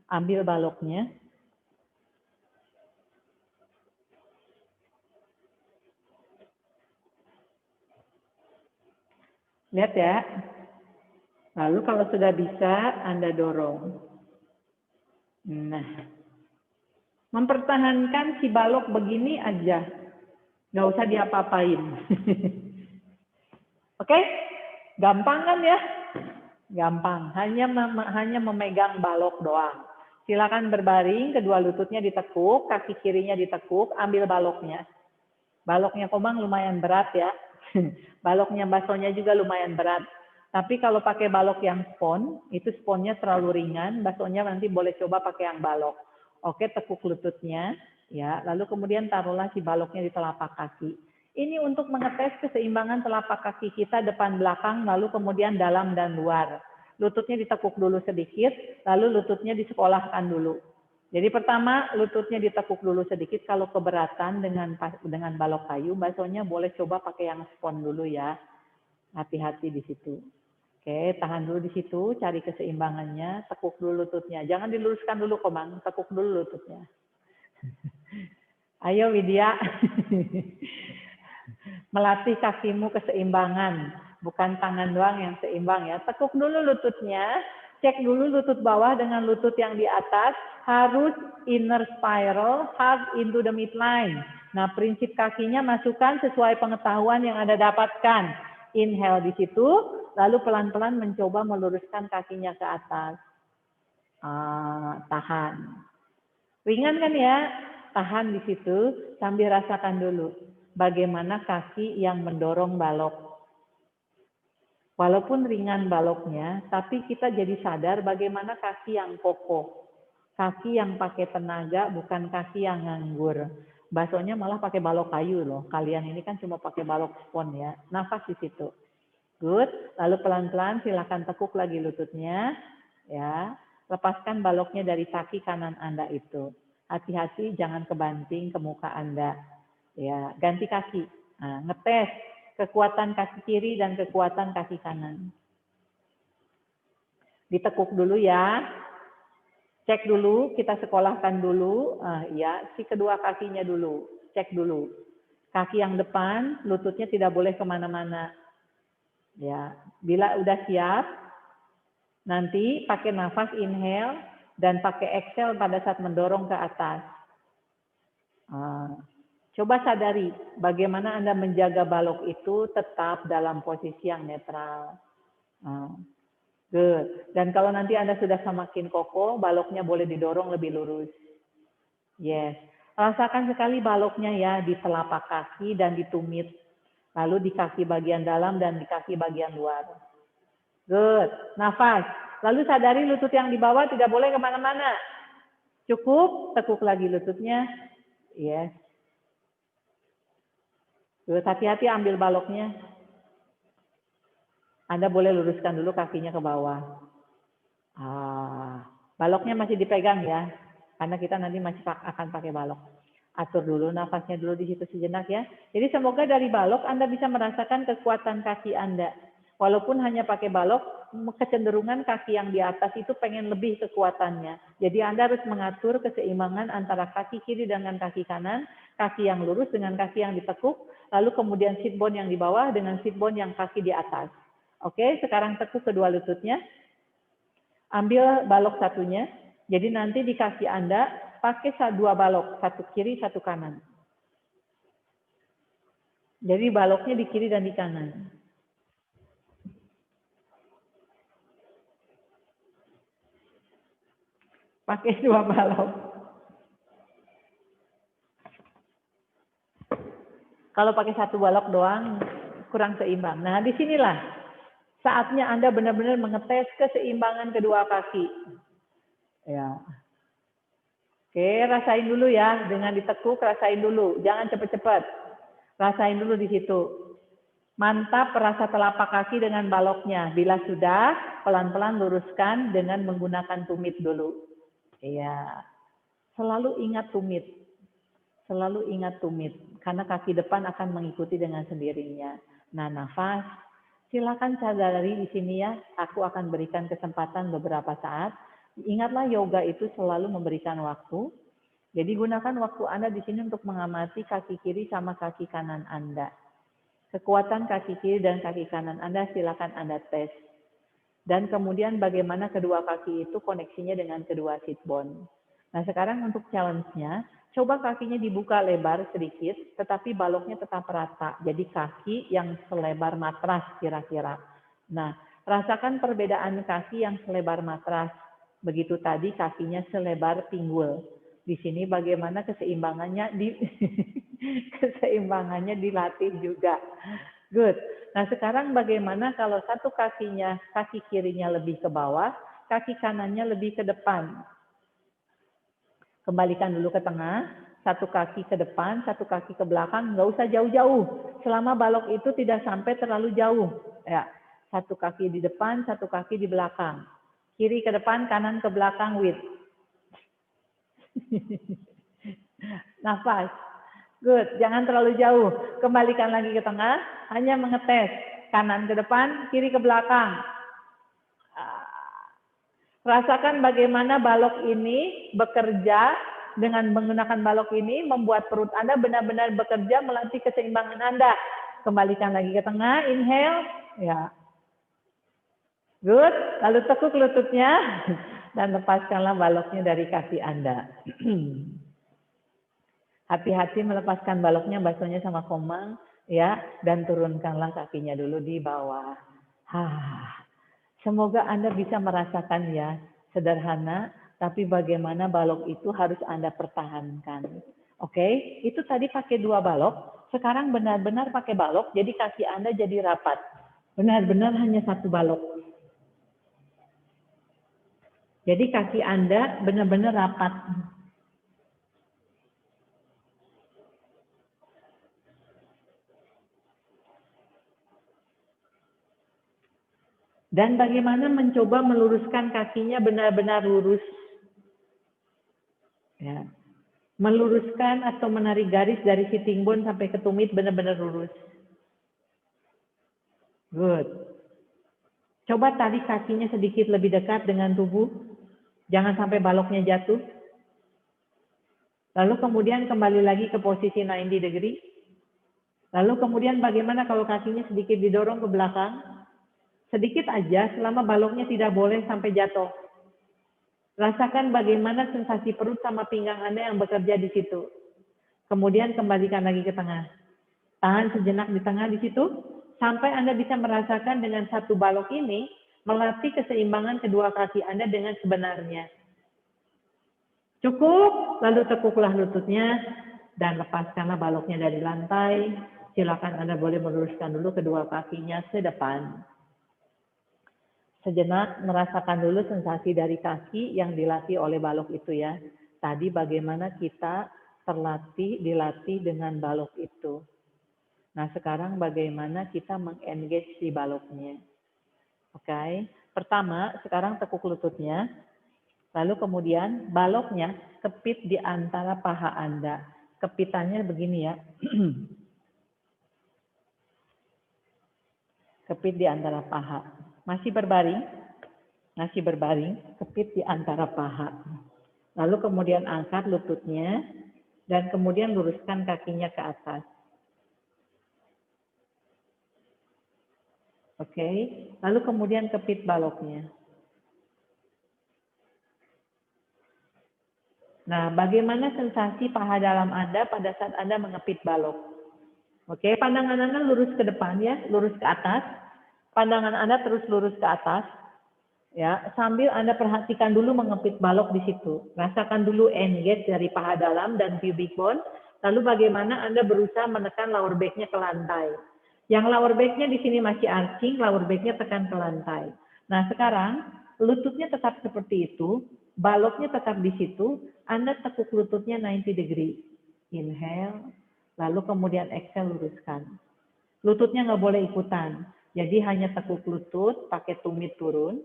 Ambil baloknya. Lihat ya. Lalu kalau sudah bisa, Anda dorong. Nah, mempertahankan si balok begini aja. Nggak usah diapa-apain. Oke? Gampang kan ya? Gampang. Hanya memegang balok doang. Silakan berbaring, kedua lututnya ditekuk, kaki kirinya ditekuk, ambil baloknya. Baloknya Komang lumayan berat ya. Baloknya Basonya juga lumayan berat. Tapi kalau pakai balok yang spon, itu sponnya terlalu ringan, Basonya nanti boleh coba pakai yang balok. Oke, tekuk lututnya, ya. Lalu kemudian taruhlah si baloknya di telapak kaki. Ini untuk mengetes keseimbangan telapak kaki kita depan belakang, lalu kemudian dalam dan luar. Lututnya ditekuk dulu sedikit, lalu lututnya disekolahkan dulu. Jadi pertama lututnya ditekuk dulu sedikit, kalau keberatan dengan balok kayu, Basonya boleh coba pakai yang spon dulu ya. Hati-hati di situ. Oke, tahan dulu di situ, cari keseimbangannya, tekuk dulu lututnya. Jangan diluruskan dulu, Komang, tekuk dulu lututnya. Ayo Widya. Melatih kakimu keseimbangan, bukan tangan doang yang seimbang ya. Tekuk dulu lututnya, cek dulu lutut bawah dengan lutut yang di atas, harus inner spiral, hard into the midline. Nah, prinsip kakinya masukkan sesuai pengetahuan yang Anda dapatkan. Inhale di situ, lalu pelan-pelan mencoba meluruskan kakinya ke atas. Tahan. Ringan kan ya? Tahan di situ sambil rasakan dulu bagaimana kaki yang mendorong balok. Walaupun ringan baloknya, tapi kita jadi sadar bagaimana kaki yang kokoh. Kaki yang pakai tenaga, bukan kaki yang nganggur. Basonya malah pakai balok kayu loh. Kalian ini kan cuma pakai balok spon ya. Nafas di situ. Good. Lalu pelan-pelan silakan tekuk lagi lututnya. Ya. Lepaskan baloknya dari kaki kanan Anda itu. Hati-hati jangan kebanting ke muka Anda. Ya, ganti kaki. Nah, ngetes kekuatan kaki kiri dan kekuatan kaki kanan. Ditekuk dulu ya. Cek dulu, kita sekolahkan dulu. Ya, si kedua kakinya dulu. Cek dulu. Kaki yang depan, lututnya tidak boleh kemana-mana. Ya, bila udah siap, nanti pakai nafas inhale dan pakai exhale pada saat mendorong ke atas. Coba sadari bagaimana Anda menjaga balok itu tetap dalam posisi yang netral. Good. Dan kalau nanti Anda sudah semakin kokoh, baloknya boleh didorong lebih lurus. Yes. Rasakan sekali baloknya ya di telapak kaki dan di tumit. Lalu di kaki bagian dalam dan di kaki bagian luar. Good. Nafas. Lalu sadari lutut yang di bawah tidak boleh kemana-mana. Cukup, tekuk lagi lututnya. Yes. Good. Hati-hati ambil baloknya. Anda boleh luruskan dulu kakinya ke bawah. Baloknya masih dipegang ya. Karena kita nanti masih akan pakai balok. Atur dulu nafasnya dulu di situ sejenak ya. Jadi semoga dari balok Anda bisa merasakan kekuatan kaki Anda. Walaupun hanya pakai balok, kecenderungan kaki yang di atas itu pengen lebih kekuatannya. Jadi Anda harus mengatur keseimbangan antara kaki kiri dengan kaki kanan, kaki yang lurus dengan kaki yang ditekuk, lalu kemudian sit bone yang di bawah dengan sit bone yang kaki di atas. Oke, sekarang tekuk kedua lututnya. Ambil balok satunya. Jadi nanti di kaki Anda pakai 2 balok, satu kiri, satu kanan. Jadi baloknya di kiri dan di kanan. Pakai 2 balok. Kalau pakai 1 balok doang kurang seimbang. Nah, disinilah saatnya Anda benar-benar mengetes keseimbangan kedua kaki. Ya. Oke, rasain dulu ya. Dengan ditekuk, rasain dulu. Jangan cepat-cepat. Rasain dulu di situ. Mantap, rasa telapak kaki dengan baloknya. Bila sudah, pelan-pelan luruskan dengan menggunakan tumit dulu. Iya. Selalu ingat tumit. Selalu ingat tumit. Karena kaki depan akan mengikuti dengan sendirinya. Nah, nafas. Silakan sadari di sini ya. Aku akan berikan kesempatan beberapa saat. Ingatlah yoga itu selalu memberikan waktu. Jadi gunakan waktu Anda di sini untuk mengamati kaki kiri sama kaki kanan Anda. Kekuatan kaki kiri dan kaki kanan Anda silakan Anda tes. Dan kemudian bagaimana kedua kaki itu koneksinya dengan kedua sit bone. Nah sekarang untuk challenge-nya, coba kakinya dibuka lebar sedikit, tetapi baloknya tetap rata. Jadi kaki yang selebar matras kira-kira. Nah, rasakan perbedaan kaki yang selebar matras. Begitu tadi kakinya selebar pinggul. Di sini bagaimana keseimbangannya keseimbangannya dilatih juga. Good. Nah sekarang bagaimana kalau satu kakinya, kaki kirinya lebih ke bawah, kaki kanannya lebih ke depan. Kembalikan dulu ke tengah, satu kaki ke depan, satu kaki ke belakang, nggak usah jauh-jauh. Selama balok itu tidak sampai terlalu jauh. Ya, satu kaki di depan, satu kaki di belakang. Kiri ke depan, kanan ke belakang, with. Nafas. Good, jangan terlalu jauh. Kembalikan lagi ke tengah, hanya mengetes. Kanan ke depan, kiri ke belakang. Rasakan bagaimana balok ini bekerja dengan menggunakan balok ini, membuat perut Anda benar-benar bekerja melatih keseimbangan Anda. Kembalikan lagi ke tengah, inhale. Ya. Good, lalu tekuk lututnya dan lepaskanlah baloknya dari kaki Anda. Hati-hati melepaskan baloknya, basuhnya sama komang, ya, dan turunkanlah kakinya dulu di bawah. Semoga Anda bisa merasakan ya, sederhana, tapi bagaimana balok itu harus Anda pertahankan. Oke, itu tadi pakai 2 balok, sekarang benar-benar pakai balok, jadi kaki Anda jadi rapat. Benar-benar hanya 1 balok. Jadi kaki Anda benar-benar rapat. Dan bagaimana mencoba meluruskan kakinya benar-benar lurus. Ya. Meluruskan atau menarik garis dari sitting bone sampai ke tumit benar-benar lurus. Good. Coba tarik kakinya sedikit lebih dekat dengan tubuh. Jangan sampai baloknya jatuh. Lalu kemudian kembali lagi ke posisi 90 degree. Lalu kemudian bagaimana kalau kakinya sedikit didorong ke belakang? Sedikit aja selama baloknya tidak boleh sampai jatuh. Rasakan bagaimana sensasi perut sama pinggang Anda yang bekerja di situ. Kemudian kembalikan lagi ke tengah. Tahan sejenak di tengah di situ. Sampai Anda bisa merasakan dengan 1 balok ini melatih keseimbangan kedua kaki Anda dengan sebenarnya. Cukup, lalu tekuklah lututnya dan lepaskanlah baloknya dari lantai. Silakan Anda boleh meluruskan dulu kedua kakinya ke depan. Sejenak merasakan dulu sensasi dari kaki yang dilatih oleh balok itu ya. Tadi bagaimana kita dilatih dengan balok itu. Nah sekarang bagaimana kita mengengage di baloknya. Oke, pertama sekarang tekuk lututnya. Lalu kemudian baloknya kepit di antara paha Anda. Kepitannya begini ya. Kepit di antara paha. Masih berbaring? Masih berbaring, kepit di antara paha. Lalu kemudian angkat lututnya, dan kemudian luruskan kakinya ke atas. Oke, lalu kemudian kepit baloknya. Nah, bagaimana sensasi paha dalam Anda pada saat Anda mengepit balok? Oke, pandangan Anda lurus ke depan ya, lurus ke atas. Pandangan Anda terus lurus ke atas. Ya, sambil Anda perhatikan dulu mengepit balok di situ. Rasakan dulu engage dari paha dalam dan pubic bone. Lalu bagaimana Anda berusaha menekan lower back-nya ke lantai. Yang lower back-nya di sini masih arching, lower back-nya tekan ke lantai. Nah, sekarang lututnya tetap seperti itu, baloknya tetap di situ, Anda tekuk lututnya 90 degree. Inhale, lalu kemudian exhale luruskan. Lututnya nggak boleh ikutan. Jadi hanya tekuk lutut, pakai tumit turun,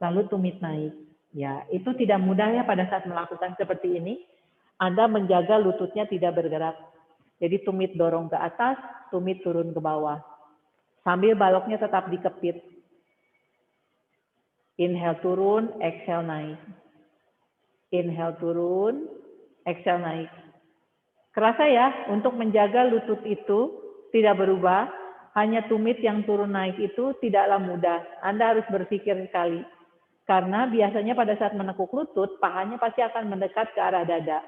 lalu tumit naik. Ya, itu tidak mudah ya pada saat melakukan seperti ini. Anda menjaga lututnya tidak bergerak. Jadi tumit dorong ke atas, tumit turun ke bawah. Sambil baloknya tetap dikepit. Inhale turun, exhale naik. Inhale turun, exhale naik. Kerasa ya, untuk menjaga lutut itu tidak berubah, hanya tumit yang turun naik itu tidaklah mudah. Anda harus berpikir sekali. Karena biasanya pada saat menekuk lutut, pahanya pasti akan mendekat ke arah dada.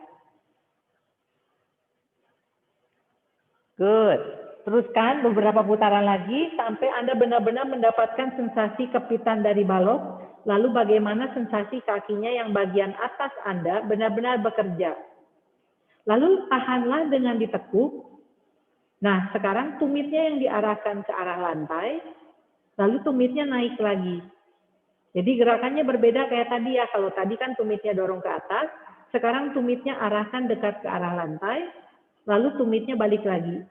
Good. Teruskan beberapa putaran lagi sampai Anda benar-benar mendapatkan sensasi kepitan dari balok. Lalu bagaimana sensasi kakinya yang bagian atas Anda benar-benar bekerja. Lalu tahanlah dengan ditekuk. Nah, sekarang tumitnya yang diarahkan ke arah lantai, lalu tumitnya naik lagi. Jadi gerakannya berbeda kayak tadi ya. Kalau tadi kan tumitnya dorong ke atas, sekarang tumitnya arahkan dekat ke arah lantai, lalu tumitnya balik lagi.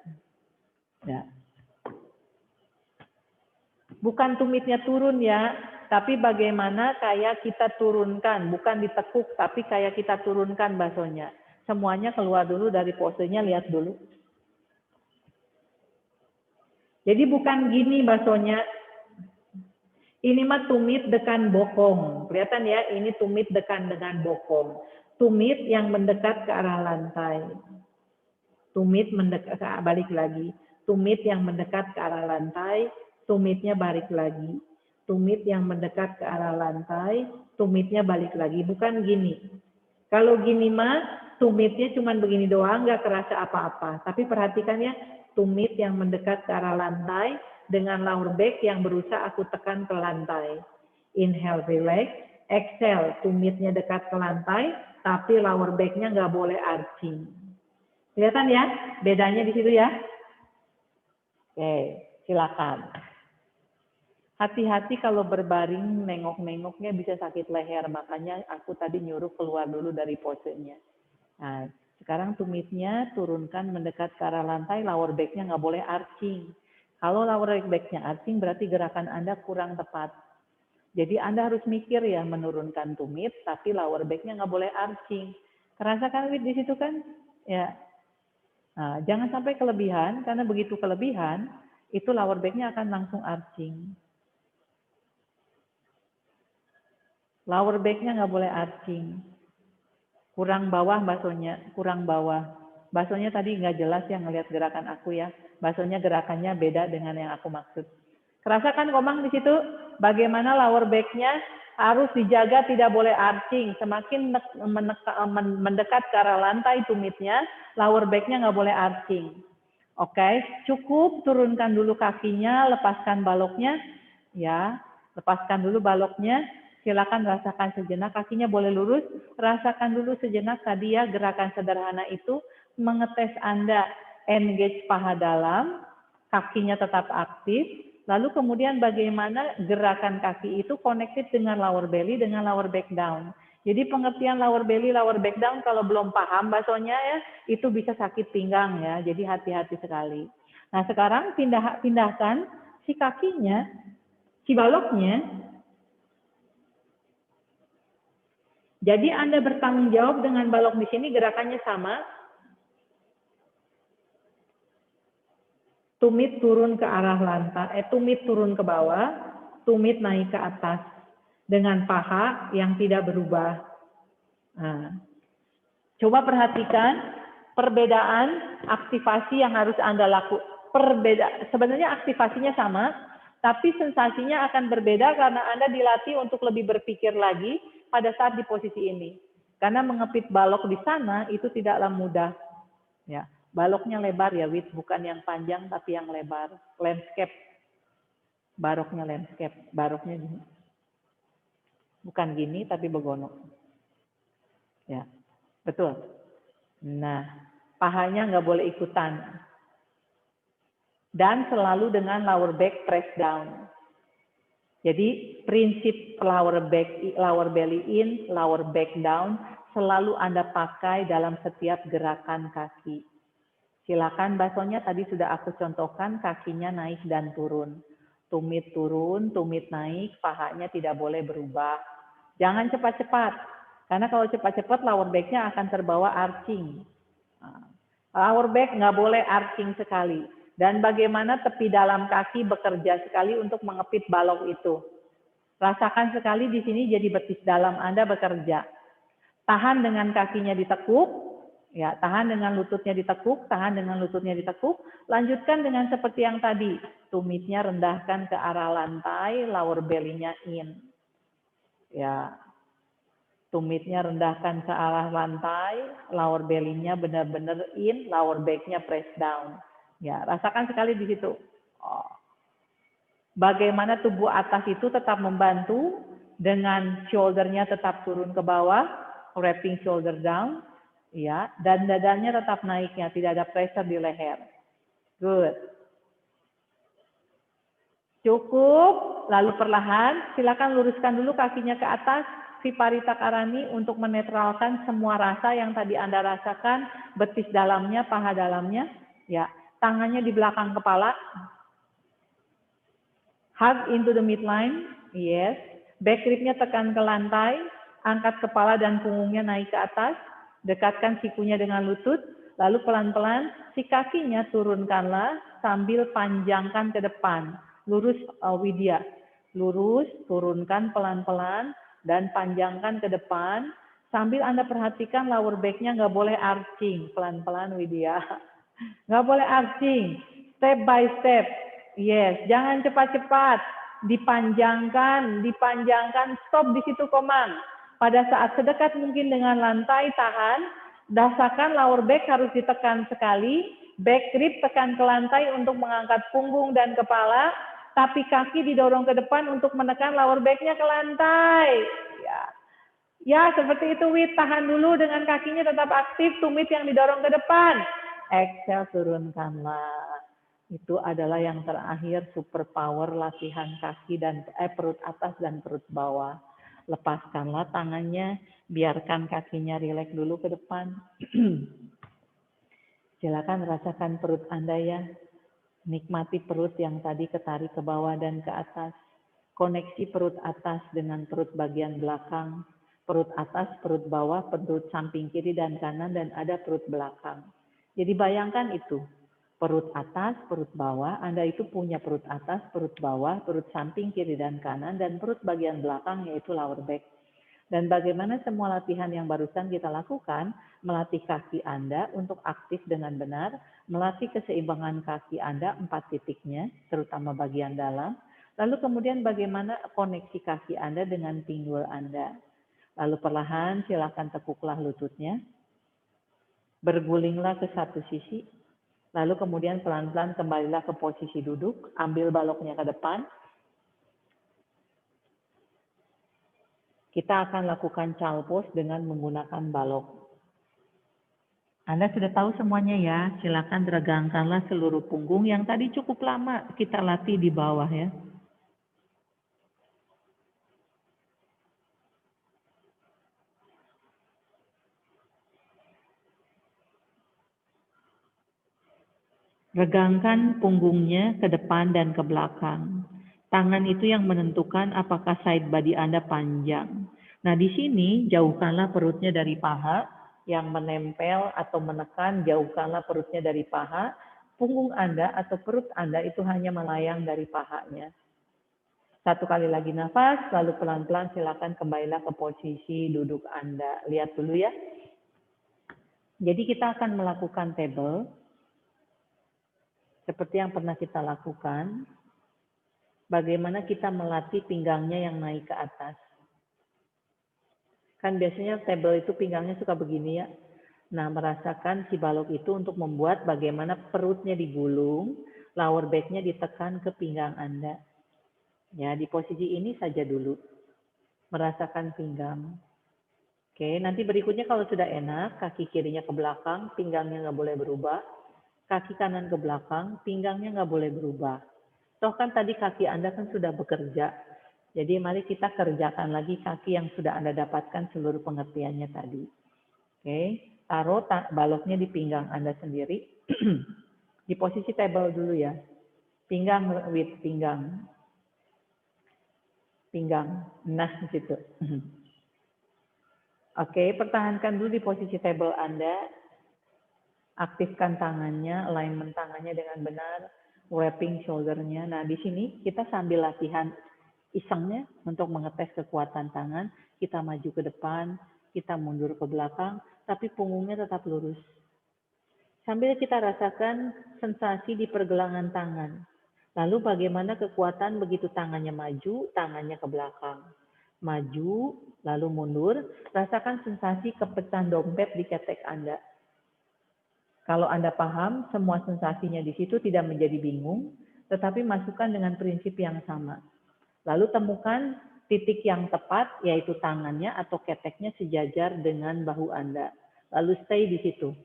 Ya. Bukan tumitnya turun ya, tapi bagaimana kayak kita turunkan, bukan ditekuk, tapi kayak kita turunkan basonya. Semuanya keluar dulu dari posenya, lihat dulu. Jadi bukan gini basonya. Ini mah tumit dekan bokong. Kelihatan ya, ini tumit dekan dengan bokong. Tumit yang mendekat ke arah lantai. Tumit mendekat, balik lagi. Tumit yang mendekat ke arah lantai, tumitnya balik lagi. Tumit yang mendekat ke arah lantai, tumitnya balik lagi. Bukan gini. Kalau gini mah, tumitnya cuma begini doang, nggak kerasa apa-apa. Tapi perhatikan ya, tumit yang mendekat ke arah lantai, dengan lower back yang berusaha aku tekan ke lantai. Inhale, relax. Exhale, tumitnya dekat ke lantai, tapi lower back-nya nggak boleh arching. Kelihatan ya? Bedanya di situ ya? Oke, silakan. Hati-hati kalau berbaring, nengok-nengoknya bisa sakit leher. Makanya aku tadi nyuruh keluar dulu dari posenya. Nah, sekarang tumitnya turunkan mendekat ke arah lantai, lower back-nya nggak boleh arching. Kalau lower back-nya arching berarti gerakan Anda kurang tepat. Jadi Anda harus mikir ya menurunkan tumit, tapi lower back-nya nggak boleh arching. Kerasakan Wid di situ kan? Ya. Nah, jangan sampai kelebihan, karena begitu kelebihan, itu lower back-nya akan langsung arching. Lower back-nya nggak boleh arching. Kurang bawah basonya, kurang bawah. Basonya tadi nggak jelas ya ngelihat gerakan aku ya. Basonya gerakannya beda dengan yang aku maksud. Kerasa kan Komang di situ? Bagaimana lower back-nya harus dijaga, tidak boleh arching. Semakin mendekat ke arah lantai tumitnya, lower back-nya nggak boleh arching. Oke, cukup turunkan dulu kakinya, lepaskan baloknya. Ya, lepaskan dulu baloknya. Silakan rasakan sejenak, kakinya boleh lurus. Rasakan dulu sejenak tadi ya gerakan sederhana itu mengetes Anda engage paha dalam, kakinya tetap aktif. Lalu kemudian bagaimana gerakan kaki itu connected dengan lower belly, dengan lower back down. Jadi pengertian lower belly, lower back down kalau belum paham basonya ya, itu bisa sakit pinggang ya. Jadi hati-hati sekali. Nah sekarang pindahkan si kakinya, si baloknya. Jadi Anda bertanggung jawab dengan balok di sini gerakannya sama. tumit turun ke arah lantai, tumit turun ke bawah, tumit naik ke atas dengan paha yang tidak berubah. Nah, coba perhatikan perbedaan aktivasi yang harus Anda lakukan. Sebenarnya aktivasinya sama, tapi sensasinya akan berbeda karena Anda dilatih untuk lebih berpikir lagi pada saat di posisi ini. Karena mengepit balok di sana itu tidaklah mudah. Ya, baloknya lebar ya, Wit, bukan yang panjang tapi yang lebar. Landscape, baroknya gini. Bukan gini tapi begono. Ya, betul. Nah, pahanya nggak boleh ikutan. Dan selalu dengan lower back press down. Jadi prinsip lower belly in, lower back down selalu Anda pakai dalam setiap gerakan kaki. Silakan baksonya tadi sudah aku contohkan, kakinya naik dan turun. Tumit turun, tumit naik, pahanya tidak boleh berubah. Jangan cepat-cepat, karena kalau cepat-cepat lower back-nya akan terbawa arching. Lower back nggak boleh arching sekali. Dan bagaimana tepi dalam kaki bekerja sekali untuk mengepit balok itu. Rasakan sekali di sini jadi betis dalam Anda bekerja. Tahan dengan kakinya ditekuk, ya, tahan dengan lututnya ditekuk, tahan dengan lututnya ditekuk. Lanjutkan dengan seperti yang tadi, tumitnya rendahkan ke arah lantai, lower belly-nya in. Ya, tumitnya rendahkan ke arah lantai, lower belly-nya benar-benar in, lower back-nya press down. Ya, rasakan sekali di situ. Oh. Bagaimana tubuh atas itu tetap membantu dengan shoulder-nya tetap turun ke bawah, wrapping shoulder down, ya, dan dadanya tetap naiknya, tidak ada pressure di leher. Good. Cukup, lalu perlahan, silakan luruskan dulu kakinya ke atas, Viparita Karani untuk menetralkan semua rasa yang tadi Anda rasakan, betis dalamnya, paha dalamnya, ya, tangannya di belakang kepala, hug into the midline, yes, back ribnya tekan ke lantai, angkat kepala dan punggungnya naik ke atas, dekatkan sikunya dengan lutut, lalu pelan-pelan si kakinya turunkanlah sambil panjangkan ke depan, lurus Widya, lurus, turunkan pelan-pelan, dan panjangkan ke depan, sambil Anda perhatikan lower back-nya nggak boleh arching, pelan-pelan Widya. Nggak boleh arching, step by step. Yes, jangan cepat-cepat, dipanjangkan, stop di situ Komang. Pada saat sedekat mungkin dengan lantai, tahan, rasakan lower back harus ditekan sekali, back rib tekan ke lantai untuk mengangkat punggung dan kepala, tapi kaki didorong ke depan untuk menekan lower back-nya ke lantai. Ya, seperti itu Wit, tahan dulu dengan kakinya tetap aktif, tumit yang didorong ke depan. Exhale, turunkanlah. Itu adalah yang terakhir, super power latihan kaki dan perut atas dan perut bawah. Lepaskanlah tangannya, biarkan kakinya rileks dulu ke depan. Silakan rasakan perut Anda ya. Nikmati perut yang tadi ketarik ke bawah dan ke atas. Koneksi perut atas dengan perut bagian belakang. Perut atas, perut bawah, perut samping kiri dan kanan, dan ada perut belakang. Jadi bayangkan itu. Perut atas, perut bawah, Anda itu punya perut atas, perut bawah, perut samping kiri dan kanan, dan perut bagian belakang yaitu lower back. Dan bagaimana semua latihan yang barusan kita lakukan, melatih kaki Anda untuk aktif dengan benar, melatih keseimbangan kaki Anda 4 titiknya, terutama bagian dalam, lalu kemudian bagaimana koneksi kaki Anda dengan pinggul Anda. Lalu perlahan silakan tekuklah lututnya, bergulinglah ke satu sisi, lalu kemudian pelan-pelan kembalilah ke posisi duduk, ambil baloknya ke depan. Kita akan lakukan child pose dengan menggunakan balok. Anda sudah tahu semuanya ya, silakan regangkanlah seluruh punggung yang tadi cukup lama kita latih di bawah ya. Regangkan punggungnya ke depan dan ke belakang. Tangan itu yang menentukan apakah side body Anda panjang. Nah di sini jauhkanlah perutnya dari paha, yang menempel atau menekan jauhkanlah perutnya dari paha, punggung Anda atau perut Anda itu hanya melayang dari pahanya. Satu kali lagi nafas, lalu pelan-pelan silakan kembalilah ke posisi duduk Anda. Lihat dulu ya. Jadi kita akan melakukan table seperti yang pernah kita lakukan. Bagaimana kita melatih pinggangnya yang naik ke atas. Kan biasanya table itu pinggangnya suka begini ya. Nah, merasakan si balok itu untuk membuat bagaimana perutnya digulung, lower back-nya ditekan ke pinggang Anda. Ya, di posisi ini saja dulu. Merasakan pinggang. Oke, nanti berikutnya kalau sudah enak, kaki kirinya ke belakang, pinggangnya nggak boleh berubah. Kaki kanan ke belakang, pinggangnya nggak boleh berubah. Toh kan tadi kaki Anda kan sudah bekerja. Jadi mari kita kerjakan lagi kaki yang sudah Anda dapatkan seluruh pengertiannya tadi. Oke, taruh baloknya di pinggang Anda sendiri. Di posisi table dulu ya. Pinggang with pinggang. Pinggang. Nah, di situ. Oke, pertahankan dulu di posisi table Anda. Aktifkan tangannya, alignment tangannya dengan benar. Wrapping shoulder-nya. Nah, di sini kita sambil latihan isengnya untuk mengetes kekuatan tangan, kita maju ke depan, kita mundur ke belakang, tapi punggungnya tetap lurus. Sambil kita rasakan sensasi di pergelangan tangan. Lalu bagaimana kekuatan begitu tangannya maju, tangannya ke belakang. Maju, lalu mundur, rasakan sensasi kepecahan dompet di ketek Anda. Kalau Anda paham, semua sensasinya di situ tidak menjadi bingung, tetapi masukkan dengan prinsip yang sama. Lalu temukan titik yang tepat, yaitu tangannya atau keteknya sejajar dengan bahu Anda. Lalu stay di situ.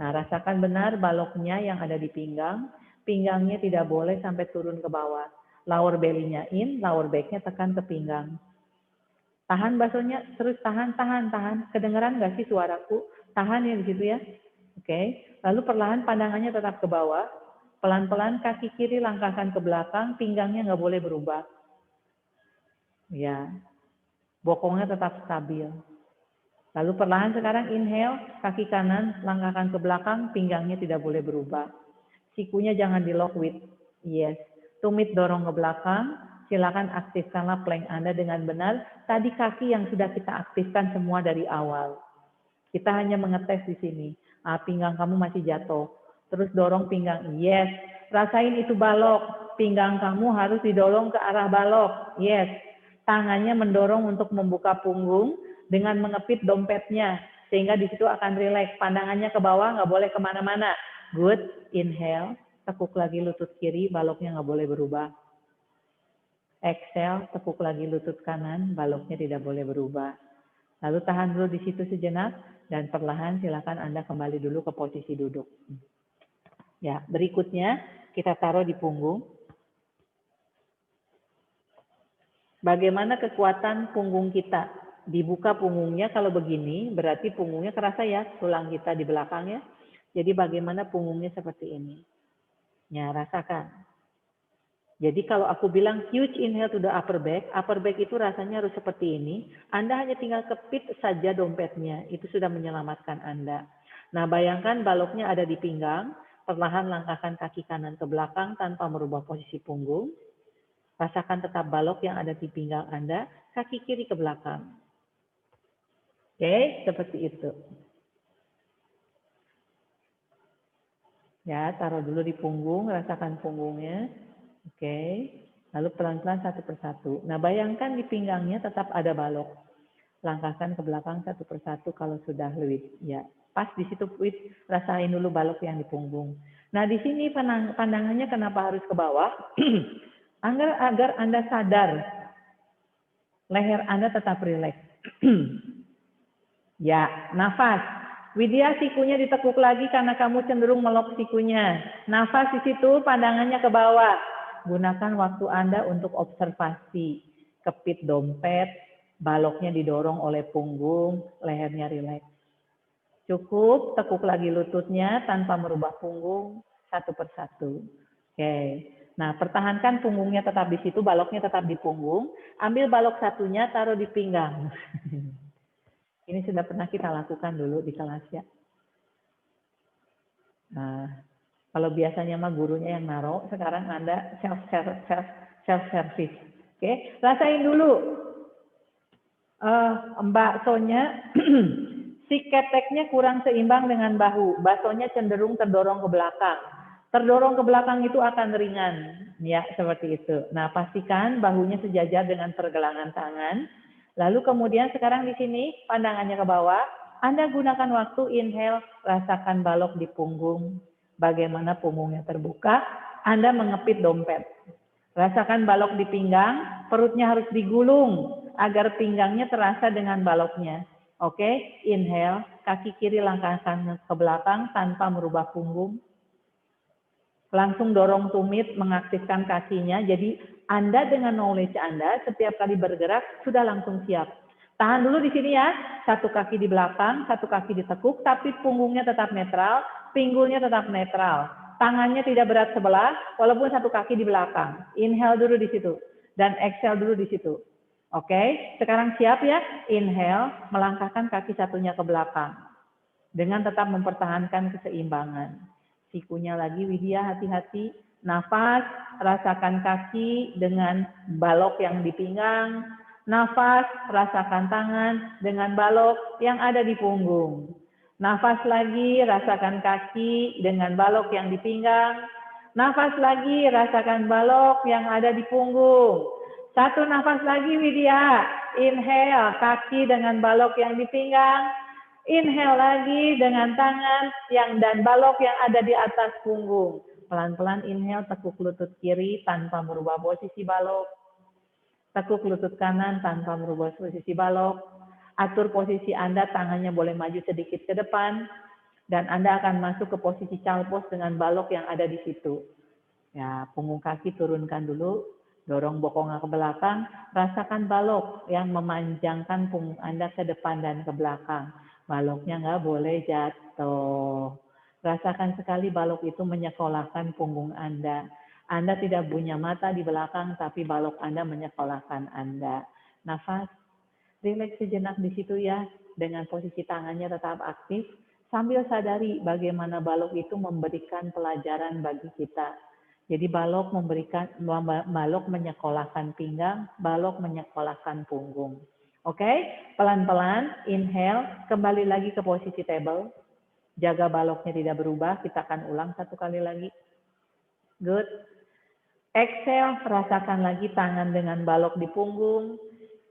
Nah, rasakan benar baloknya yang ada di pinggang. Pinggangnya tidak boleh sampai turun ke bawah. Lower belly-nya in, lower back-nya tekan ke pinggang. Tahan basonya, terus tahan. Kedengeran nggak sih suaraku? Tahan ya di situ ya. Oke. Lalu perlahan pandangannya tetap ke bawah. Pelan-pelan kaki kiri langkahkan ke belakang, pinggangnya nggak boleh berubah. Ya, bokongnya tetap stabil. Lalu perlahan sekarang inhale, kaki kanan langkahkan ke belakang, pinggangnya tidak boleh berubah. Sikunya jangan di lock with yes. Tumit dorong ke belakang, silakan aktifkanlah plank Anda dengan benar. Tadi kaki yang sudah kita aktifkan semua dari awal. Kita hanya mengetes di sini. Pinggang kamu masih jatuh. Terus dorong pinggang, yes. Rasain itu balok, pinggang kamu harus didorong ke arah balok, yes. Tangannya mendorong untuk membuka punggung dengan mengepit dompetnya. Sehingga di situ akan rileks. Pandangannya ke bawah, nggak boleh kemana-mana. Good. Inhale. Tekuk lagi lutut kiri, baloknya nggak boleh berubah. Exhale. Tekuk lagi lutut kanan, baloknya tidak boleh berubah. Lalu tahan dulu di situ sejenak. Dan perlahan silakan Anda kembali dulu ke posisi duduk. Ya, berikutnya kita taruh di punggung. Bagaimana kekuatan punggung kita? Dibuka punggungnya kalau begini, berarti punggungnya kerasa ya, tulang kita di belakangnya. Jadi bagaimana punggungnya seperti ini? Ya, rasakan. Jadi kalau aku bilang huge inhale to the upper back itu rasanya harus seperti ini. Anda hanya tinggal kepit saja dompetnya, itu sudah menyelamatkan Anda. Nah, bayangkan baloknya ada di pinggang, perlahan langkahkan kaki kanan ke belakang tanpa merubah posisi punggung. Rasakan tetap balok yang ada di pinggang Anda, kaki kiri ke belakang. Oke, seperti itu. Ya, taruh dulu di punggung, rasakan punggungnya. Oke, lalu pelan-pelan satu persatu. Nah, bayangkan di pinggangnya tetap ada balok. Langkahkan ke belakang satu persatu kalau sudah fluid. Ya, pas di situ fluid, rasain dulu balok yang di punggung. Nah, di sini pandangannya kenapa harus ke bawah? Agar Anda sadar, leher Anda tetap rileks. Ya, nafas. Widya, sikunya ditekuk lagi karena kamu cenderung melok sikunya. Nafas di situ, pandangannya ke bawah. Gunakan waktu Anda untuk observasi. Kepit dompet, baloknya didorong oleh punggung, lehernya rileks. Cukup, tekuk lagi lututnya tanpa merubah punggung satu persatu. Oke. Nah, pertahankan punggungnya tetap di situ, baloknya tetap di punggung. Ambil balok satunya, taruh di pinggang. Ini sudah pernah kita lakukan dulu di kelas ya. Nah, Kalau biasanya mah gurunya yang naruh, sekarang Anda self-service. Oke, rasain dulu. Mbak Sonya, si keteknya kurang seimbang dengan bahu. Baksonya cenderung terdorong ke belakang. Terdorong ke belakang itu akan ringan, ya seperti itu. Nah, pastikan bahunya sejajar dengan pergelangan tangan. Lalu kemudian sekarang di sini pandangannya ke bawah. Anda gunakan waktu inhale, rasakan balok di punggung. Bagaimana punggungnya terbuka, Anda mengepit dompet. Rasakan balok di pinggang, perutnya harus digulung agar pinggangnya terasa dengan baloknya. Oke, inhale, kaki kiri langkahkan ke belakang tanpa merubah punggung. Langsung dorong tumit, mengaktifkan kakinya. Jadi Anda dengan knowledge Anda setiap kali bergerak sudah langsung siap. Tahan dulu di sini ya, satu kaki di belakang, satu kaki ditekuk, tapi punggungnya tetap netral, pinggulnya tetap netral. Tangannya tidak berat sebelah, walaupun satu kaki di belakang. Inhale dulu di situ, dan exhale dulu di situ. Oke, sekarang siap ya? Inhale, melangkahkan kaki satunya ke belakang. Dengan tetap mempertahankan keseimbangan. Sikunya lagi, Widya, hati-hati. Nafas, rasakan kaki dengan balok yang di pinggang. Nafas, rasakan tangan dengan balok yang ada di punggung. Nafas lagi, rasakan kaki dengan balok yang di pinggang. Nafas lagi, rasakan balok yang ada di punggung. Satu nafas lagi, Widya. Inhale, kaki dengan balok yang di pinggang. Inhale lagi dengan tangan dan balok yang ada di atas punggung. Pelan-pelan inhale, tekuk lutut kiri tanpa merubah posisi balok. Tekuk lutut kanan tanpa merubah posisi balok. Atur posisi Anda, tangannya boleh maju sedikit ke depan. Dan Anda akan masuk ke posisi child pose dengan balok yang ada di situ. Ya, punggung kaki turunkan dulu. Dorong bokongnya ke belakang. Rasakan balok yang memanjangkan punggung Anda ke depan dan ke belakang. Baloknya nggak boleh jatuh. Rasakan sekali balok itu menyekolahkan punggung Anda. Anda tidak punya mata di belakang, tapi balok Anda menyekolahkan Anda. Nafas. Rileks sejenak di situ ya, dengan posisi tangannya tetap aktif, sambil sadari bagaimana balok itu memberikan pelajaran bagi kita. Jadi balok menyekolahkan pinggang, balok menyekolahkan punggung. Oke, pelan-pelan, inhale, kembali lagi ke posisi table. Jaga baloknya tidak berubah, kita akan ulang satu kali lagi. Good. Exhale, rasakan lagi tangan dengan balok di punggung.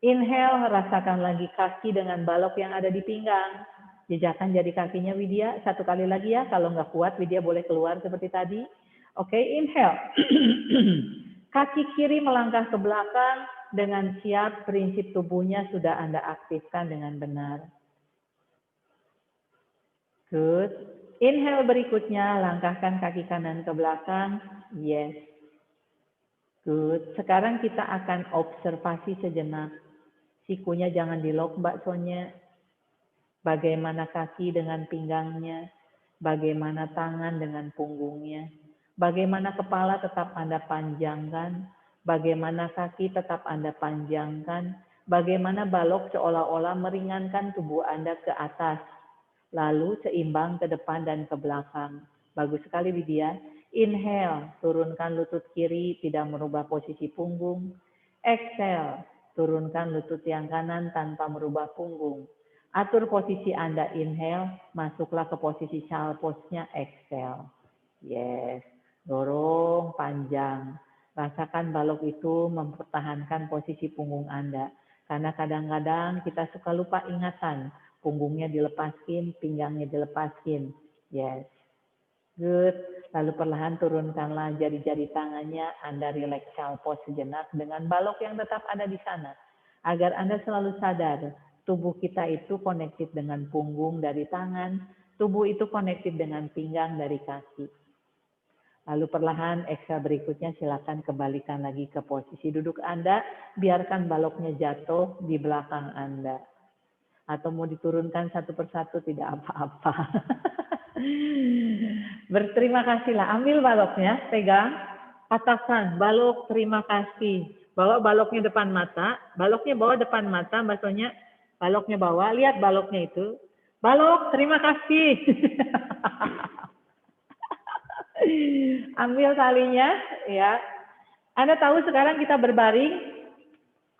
Inhale, rasakan lagi kaki dengan balok yang ada di pinggang. Jejakkan jari kakinya Widya, satu kali lagi ya. Kalau nggak kuat, Widya boleh keluar seperti tadi. Oke, inhale. Kaki kiri melangkah ke belakang, dengan siap prinsip tubuhnya sudah Anda aktifkan dengan benar. Good. Inhale berikutnya, langkahkan kaki kanan ke belakang. Yes. Good. Sekarang kita akan observasi sejenak. Sikunya jangan di-lock, Mbak Sonya. Bagaimana kaki dengan pinggangnya. Bagaimana tangan dengan punggungnya. Bagaimana kepala tetap Anda panjangkan. Bagaimana kaki tetap Anda panjangkan. Bagaimana balok seolah-olah meringankan tubuh Anda ke atas. Lalu seimbang ke depan dan ke belakang. Bagus sekali Widya. Inhale, turunkan lutut kiri, tidak merubah posisi punggung. Exhale, turunkan lutut yang kanan tanpa merubah punggung. Atur posisi Anda inhale, masuklah ke posisi child pose-nya, exhale. Yes, dorong panjang. Rasakan balok itu mempertahankan posisi punggung Anda. Karena kadang-kadang kita suka lupa ingatan. Punggungnya dilepaskin, pinggangnya dilepaskin. Yes. Good. Lalu perlahan turunkanlah jari-jari tangannya. Anda relax child pose sejenak dengan balok yang tetap ada di sana. Agar Anda selalu sadar, tubuh kita itu connected dengan punggung dari tangan. Tubuh itu connected dengan pinggang dari kaki. Lalu perlahan exhale berikutnya silakan kembalikan lagi ke posisi duduk Anda. Biarkan baloknya jatuh di belakang Anda. Atau mau diturunkan satu persatu tidak apa-apa. Berterima kasihlah. Ambil baloknya, pegang. Katakan, balok terima kasih. Bawa baloknya depan mata. Baloknya bawa depan mata, Mbak Sonya. Baloknya bawa, lihat baloknya itu. Balok terima kasih. Ambil talinya, ya. Anda tahu sekarang kita berbaring,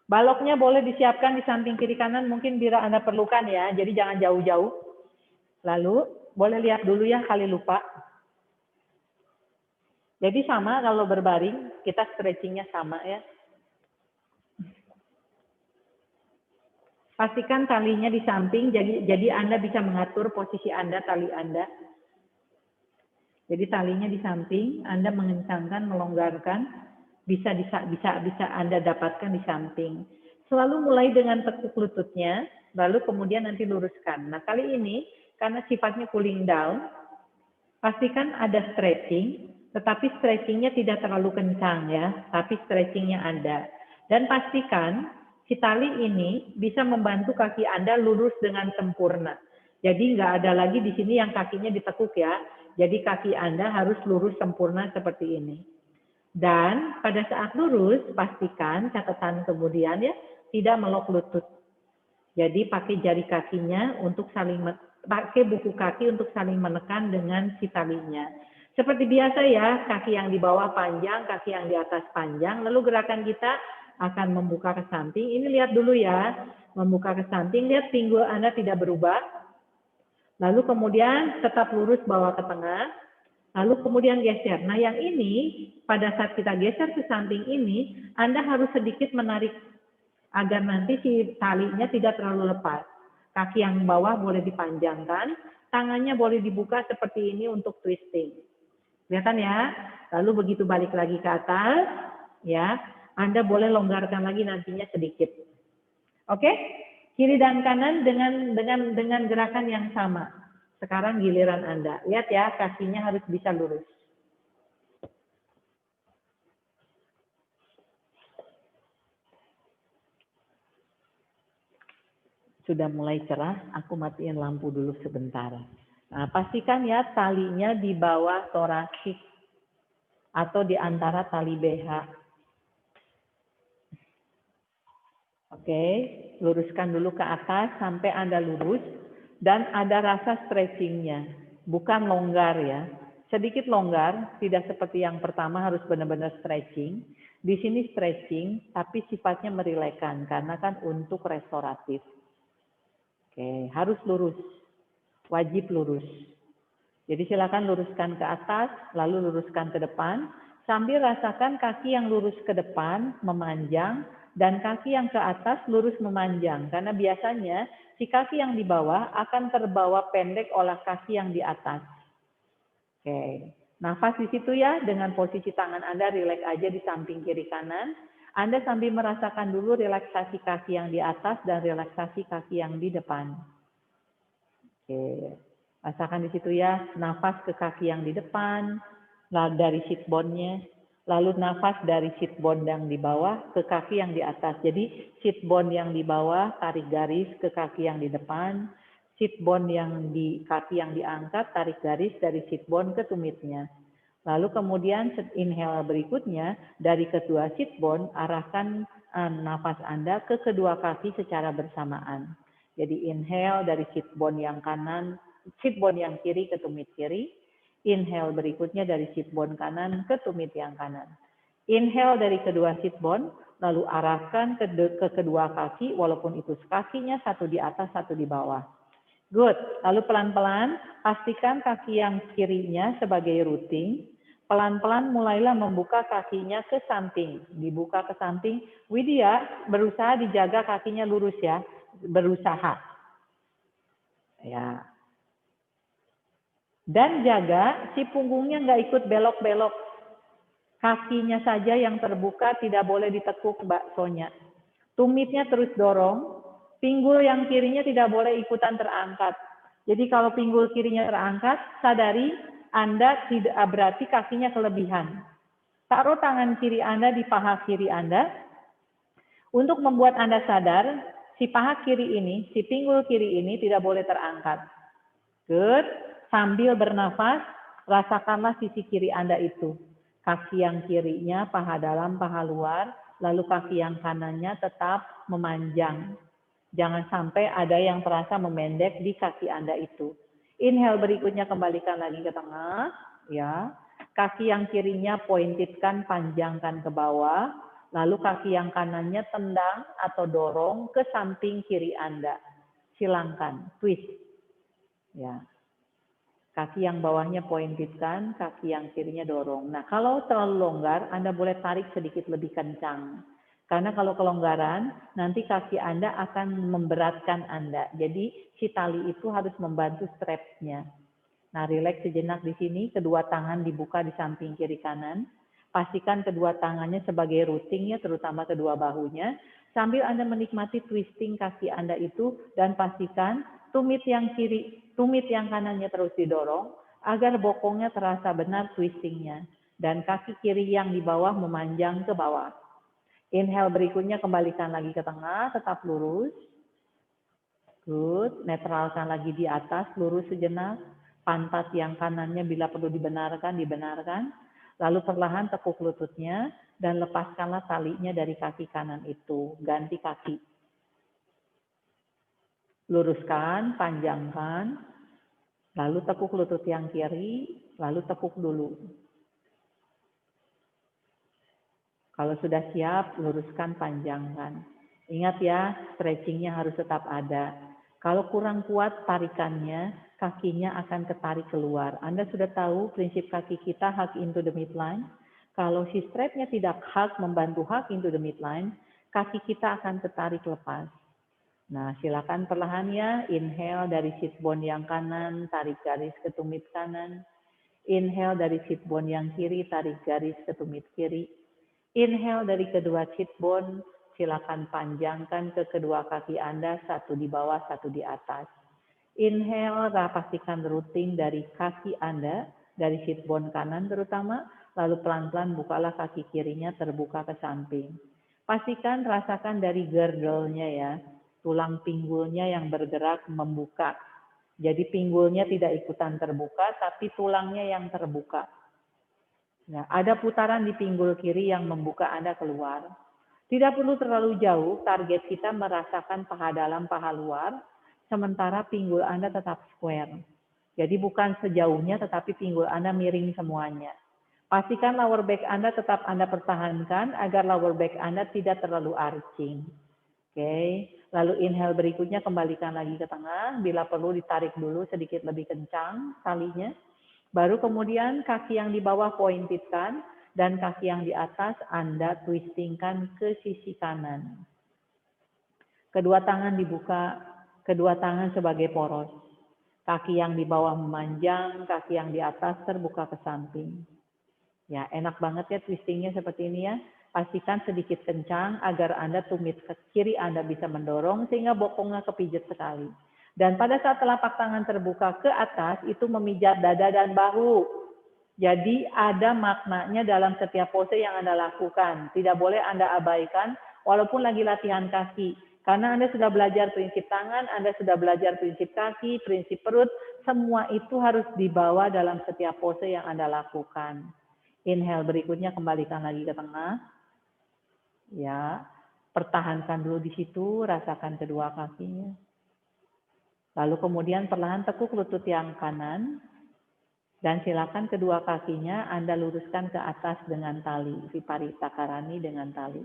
baloknya boleh disiapkan di samping kiri kanan, mungkin bila Anda perlukan ya, jadi jangan jauh-jauh. Lalu, boleh lihat dulu ya, kali lupa. Jadi sama kalau berbaring, kita stretchingnya sama ya. Pastikan talinya di samping, jadi Anda bisa mengatur posisi Anda, tali Anda. Jadi talinya di samping, Anda mengencangkan, melonggarkan, bisa Anda dapatkan di samping. Selalu mulai dengan tekuk lututnya, lalu kemudian nanti luruskan. Nah, kali ini karena sifatnya cooling down, pastikan ada stretching, tetapi stretchingnya tidak terlalu kencang ya, tapi stretchingnya ada. Dan pastikan si tali ini bisa membantu kaki Anda lurus dengan sempurna. Jadi nggak ada lagi di sini yang kakinya ditekuk ya. Jadi kaki Anda harus lurus sempurna seperti ini. Dan pada saat lurus, pastikan catatan kemudian ya, tidak melok lutut. Jadi pakai jari kakinya untuk pakai buku kaki untuk saling menekan dengan si talinya. Seperti biasa ya, kaki yang di bawah panjang, kaki yang di atas panjang. Lalu gerakan kita akan membuka ke samping. Ini lihat dulu ya, membuka ke samping. Lihat pinggul Anda tidak berubah. Lalu kemudian tetap lurus bawa ke tengah. Lalu kemudian geser. Nah yang ini, pada saat kita geser ke samping ini, Anda harus sedikit menarik agar nanti si talinya tidak terlalu lepas. Kaki yang bawah boleh dipanjangkan, tangannya boleh dibuka seperti ini untuk twisting. Kelihatan ya? Lalu begitu balik lagi ke atas, ya, Anda boleh longgarkan lagi nantinya sedikit. Oke? Kiri dan kanan dengan gerakan yang sama. Sekarang giliran Anda. Lihat ya, kakinya harus bisa lurus. Sudah mulai cerah, aku matiin lampu dulu sebentar. Nah, pastikan ya talinya di bawah toraksik atau di antara tali BH. Oke, luruskan dulu ke atas sampai Anda lurus. Dan ada rasa stretchingnya, bukan longgar ya. Sedikit longgar, tidak seperti yang pertama harus benar-benar stretching. Di sini stretching, tapi sifatnya merilekkan karena kan untuk restoratif. Oke, harus lurus, wajib lurus. Jadi silakan luruskan ke atas, lalu luruskan ke depan, sambil rasakan kaki yang lurus ke depan memanjang, dan kaki yang ke atas lurus memanjang. Karena biasanya si kaki yang di bawah akan terbawa pendek oleh kaki yang di atas. Oke, nafas di situ ya, dengan posisi tangan Anda rileks aja di samping kiri kanan. Anda sambil merasakan dulu relaksasi kaki yang di atas dan relaksasi kaki yang di depan. Oke, rasakan di situ ya, nafas ke kaki yang di depan, dari sit bone-nya. Lalu nafas dari sit bone yang di bawah ke kaki yang di atas. Jadi sit bone yang di bawah tarik garis ke kaki yang di depan. Sit bone yang di kaki yang diangkat tarik garis dari sit bone ke tumitnya. Lalu kemudian inhale berikutnya dari kedua sit bone arahkan nafas Anda ke kedua kaki secara bersamaan. Jadi inhale dari sit bone yang kanan, sit bone yang kiri ke tumit kiri. Inhale berikutnya dari sit bone kanan ke tumit yang kanan. Inhale dari kedua sit bone, lalu arahkan ke kedua kaki, walaupun itu kakinya satu di atas, satu di bawah. Good. Lalu pelan-pelan, pastikan kaki yang kirinya sebagai rooting. Pelan-pelan mulailah membuka kakinya ke samping. Dibuka ke samping. Widya berusaha dijaga kakinya lurus ya. Berusaha. Ya. Dan jaga si punggungnya nggak ikut belok-belok. Kakinya saja yang terbuka, tidak boleh ditekuk baksonya. Tumitnya terus dorong. Pinggul yang kirinya tidak boleh ikutan terangkat. Jadi kalau pinggul kirinya terangkat, sadari Anda tidak berarti kakinya kelebihan. Taruh tangan kiri Anda di paha kiri Anda. Untuk membuat Anda sadar, si paha kiri ini, si pinggul kiri ini tidak boleh terangkat. Good. Sambil bernafas, rasakanlah sisi kiri Anda itu. Kaki yang kirinya, paha dalam, paha luar, lalu kaki yang kanannya tetap memanjang. Jangan sampai ada yang terasa memendek di kaki Anda itu. Inhale berikutnya kembalikan lagi ke tengah, ya. Kaki yang kirinya pointedkan, panjangkan ke bawah. Lalu kaki yang kanannya tendang atau dorong ke samping kiri Anda. Silangkan, twist. Ya. Kaki yang bawahnya pointedkan, kaki yang kirinya dorong. Nah, kalau terlalu longgar, Anda boleh tarik sedikit lebih kencang. Karena kalau kelonggaran, nanti kaki Anda akan memberatkan Anda. Jadi, si tali itu harus membantu strapnya. Nah, rileks sejenak di sini, kedua tangan dibuka di samping kiri kanan. Pastikan kedua tangannya sebagai routing ya, terutama kedua bahunya. Sambil Anda menikmati twisting kaki Anda itu, dan pastikan tumit yang kanannya terus didorong, agar bokongnya terasa benar twistingnya. Dan kaki kiri yang di bawah memanjang ke bawah. Inhale berikutnya kembalikan lagi ke tengah, tetap lurus. Good, netralkan lagi di atas, lurus sejenak. Pantat yang kanannya bila perlu dibenarkan. Lalu perlahan tekuk lututnya dan lepaskanlah talinya dari kaki kanan itu. Ganti kaki. Luruskan, panjangkan. Lalu tekuk lutut yang kiri, lalu tekuk dulu. Kalau sudah siap, luruskan, panjangkan. Ingat ya, stretchingnya harus tetap ada. Kalau kurang kuat tarikannya, kakinya akan ketarik keluar. Anda sudah tahu prinsip kaki kita hug into the midline. Kalau si strapnya tidak hug, membantu hug into the midline, kaki kita akan ketarik lepas. Nah, silakan perlahan ya. Inhale dari sit bone yang kanan, tarik garis ke tumit kanan. Inhale dari sit bone yang kiri, tarik garis ke tumit kiri. Inhale dari kedua sit bone, silakan panjangkan ke kedua kaki Anda, satu di bawah, satu di atas. Inhale, pastikan routing dari kaki Anda, dari sit bone kanan terutama, lalu pelan-pelan bukalah kaki kirinya terbuka ke samping. Pastikan rasakan dari girdle-nya ya, tulang pinggulnya yang bergerak membuka. Jadi pinggulnya tidak ikutan terbuka, tapi tulangnya yang terbuka. Nah, ada putaran di pinggul kiri yang membuka Anda keluar. Tidak perlu terlalu jauh, target kita merasakan paha dalam, paha luar, sementara pinggul Anda tetap square. Jadi bukan sejauhnya, tetapi pinggul Anda miring semuanya. Pastikan lower back Anda tetap Anda pertahankan, agar lower back Anda tidak terlalu arching. Oke, lalu inhale berikutnya kembalikan lagi ke tengah, bila perlu ditarik dulu sedikit lebih kencang talinya. Baru kemudian kaki yang di bawah pointedkan, dan kaki yang di atas Anda twistingkan ke sisi kanan. Kedua tangan dibuka, kedua tangan sebagai poros. Kaki yang di bawah memanjang, kaki yang di atas terbuka ke samping. Ya, enak banget ya twistingnya seperti ini ya. Pastikan sedikit kencang agar Anda tumit ke kiri Anda bisa mendorong sehingga bokongnya kepijat sekali. Dan pada saat telapak tangan terbuka ke atas, itu memijat dada dan bahu. Jadi ada maknanya dalam setiap pose yang Anda lakukan. Tidak boleh Anda abaikan walaupun lagi latihan kaki. Karena Anda sudah belajar prinsip tangan, Anda sudah belajar prinsip kaki, prinsip perut. Semua itu harus dibawa dalam setiap pose yang Anda lakukan. Inhale berikutnya kembalikan lagi ke tengah. Ya, pertahankan dulu di situ, rasakan kedua kakinya. Lalu kemudian perlahan tekuk lutut yang kanan. Dan silakan kedua kakinya Anda luruskan ke atas dengan tali, Viparita Karani dengan tali.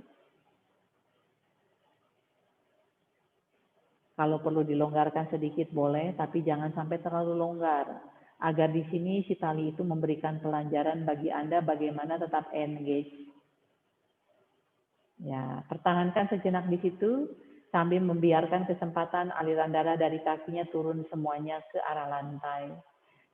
Kalau perlu dilonggarkan sedikit boleh, tapi jangan sampai terlalu longgar. Agar di sini si tali itu memberikan pelajaran bagi Anda bagaimana tetap engage. Ya, pertahankan sejenak di situ sambil membiarkan kesempatan aliran darah dari kakinya turun semuanya ke arah lantai.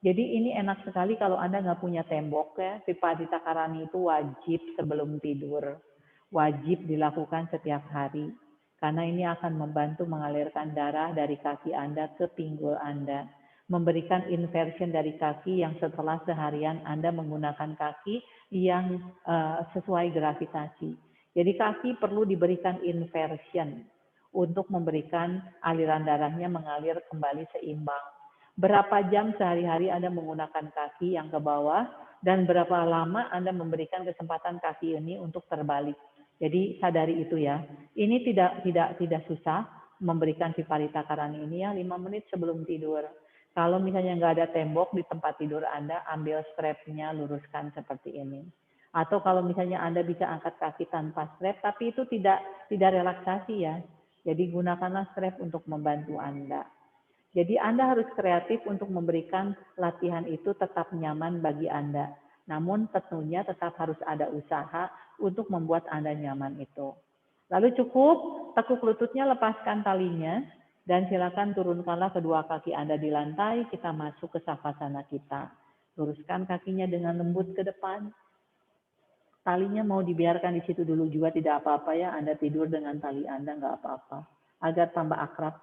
Jadi ini enak sekali kalau Anda nggak punya tembok ya. Viparita Karani itu wajib sebelum tidur. Wajib dilakukan setiap hari. Karena ini akan membantu mengalirkan darah dari kaki Anda ke pinggul Anda. Memberikan inversion dari kaki yang setelah seharian Anda menggunakan kaki yang sesuai gravitasi. Jadi kaki perlu diberikan inversion untuk memberikan aliran darahnya mengalir kembali seimbang. Berapa jam sehari-hari Anda menggunakan kaki yang ke bawah dan berapa lama Anda memberikan kesempatan kaki ini untuk terbalik. Jadi sadari itu ya. Ini tidak susah memberikan Viparita Karani ini ya 5 menit sebelum tidur. Kalau misalnya nggak ada tembok di tempat tidur Anda, ambil strapnya, luruskan seperti ini. Atau kalau misalnya Anda bisa angkat kaki tanpa strap, tapi itu tidak relaksasi ya. Jadi gunakanlah strap untuk membantu Anda. Jadi Anda harus kreatif untuk memberikan latihan itu tetap nyaman bagi Anda. Namun tentunya tetap harus ada usaha untuk membuat Anda nyaman itu. Lalu cukup tekuk lututnya, lepaskan talinya, dan silakan turunkanlah kedua kaki Anda di lantai, kita masuk ke savasana kita. Luruskan kakinya dengan lembut ke depan. Talinya mau dibiarkan di situ dulu juga tidak apa-apa ya, Anda tidur dengan tali Anda nggak apa-apa. Agar tambah akrab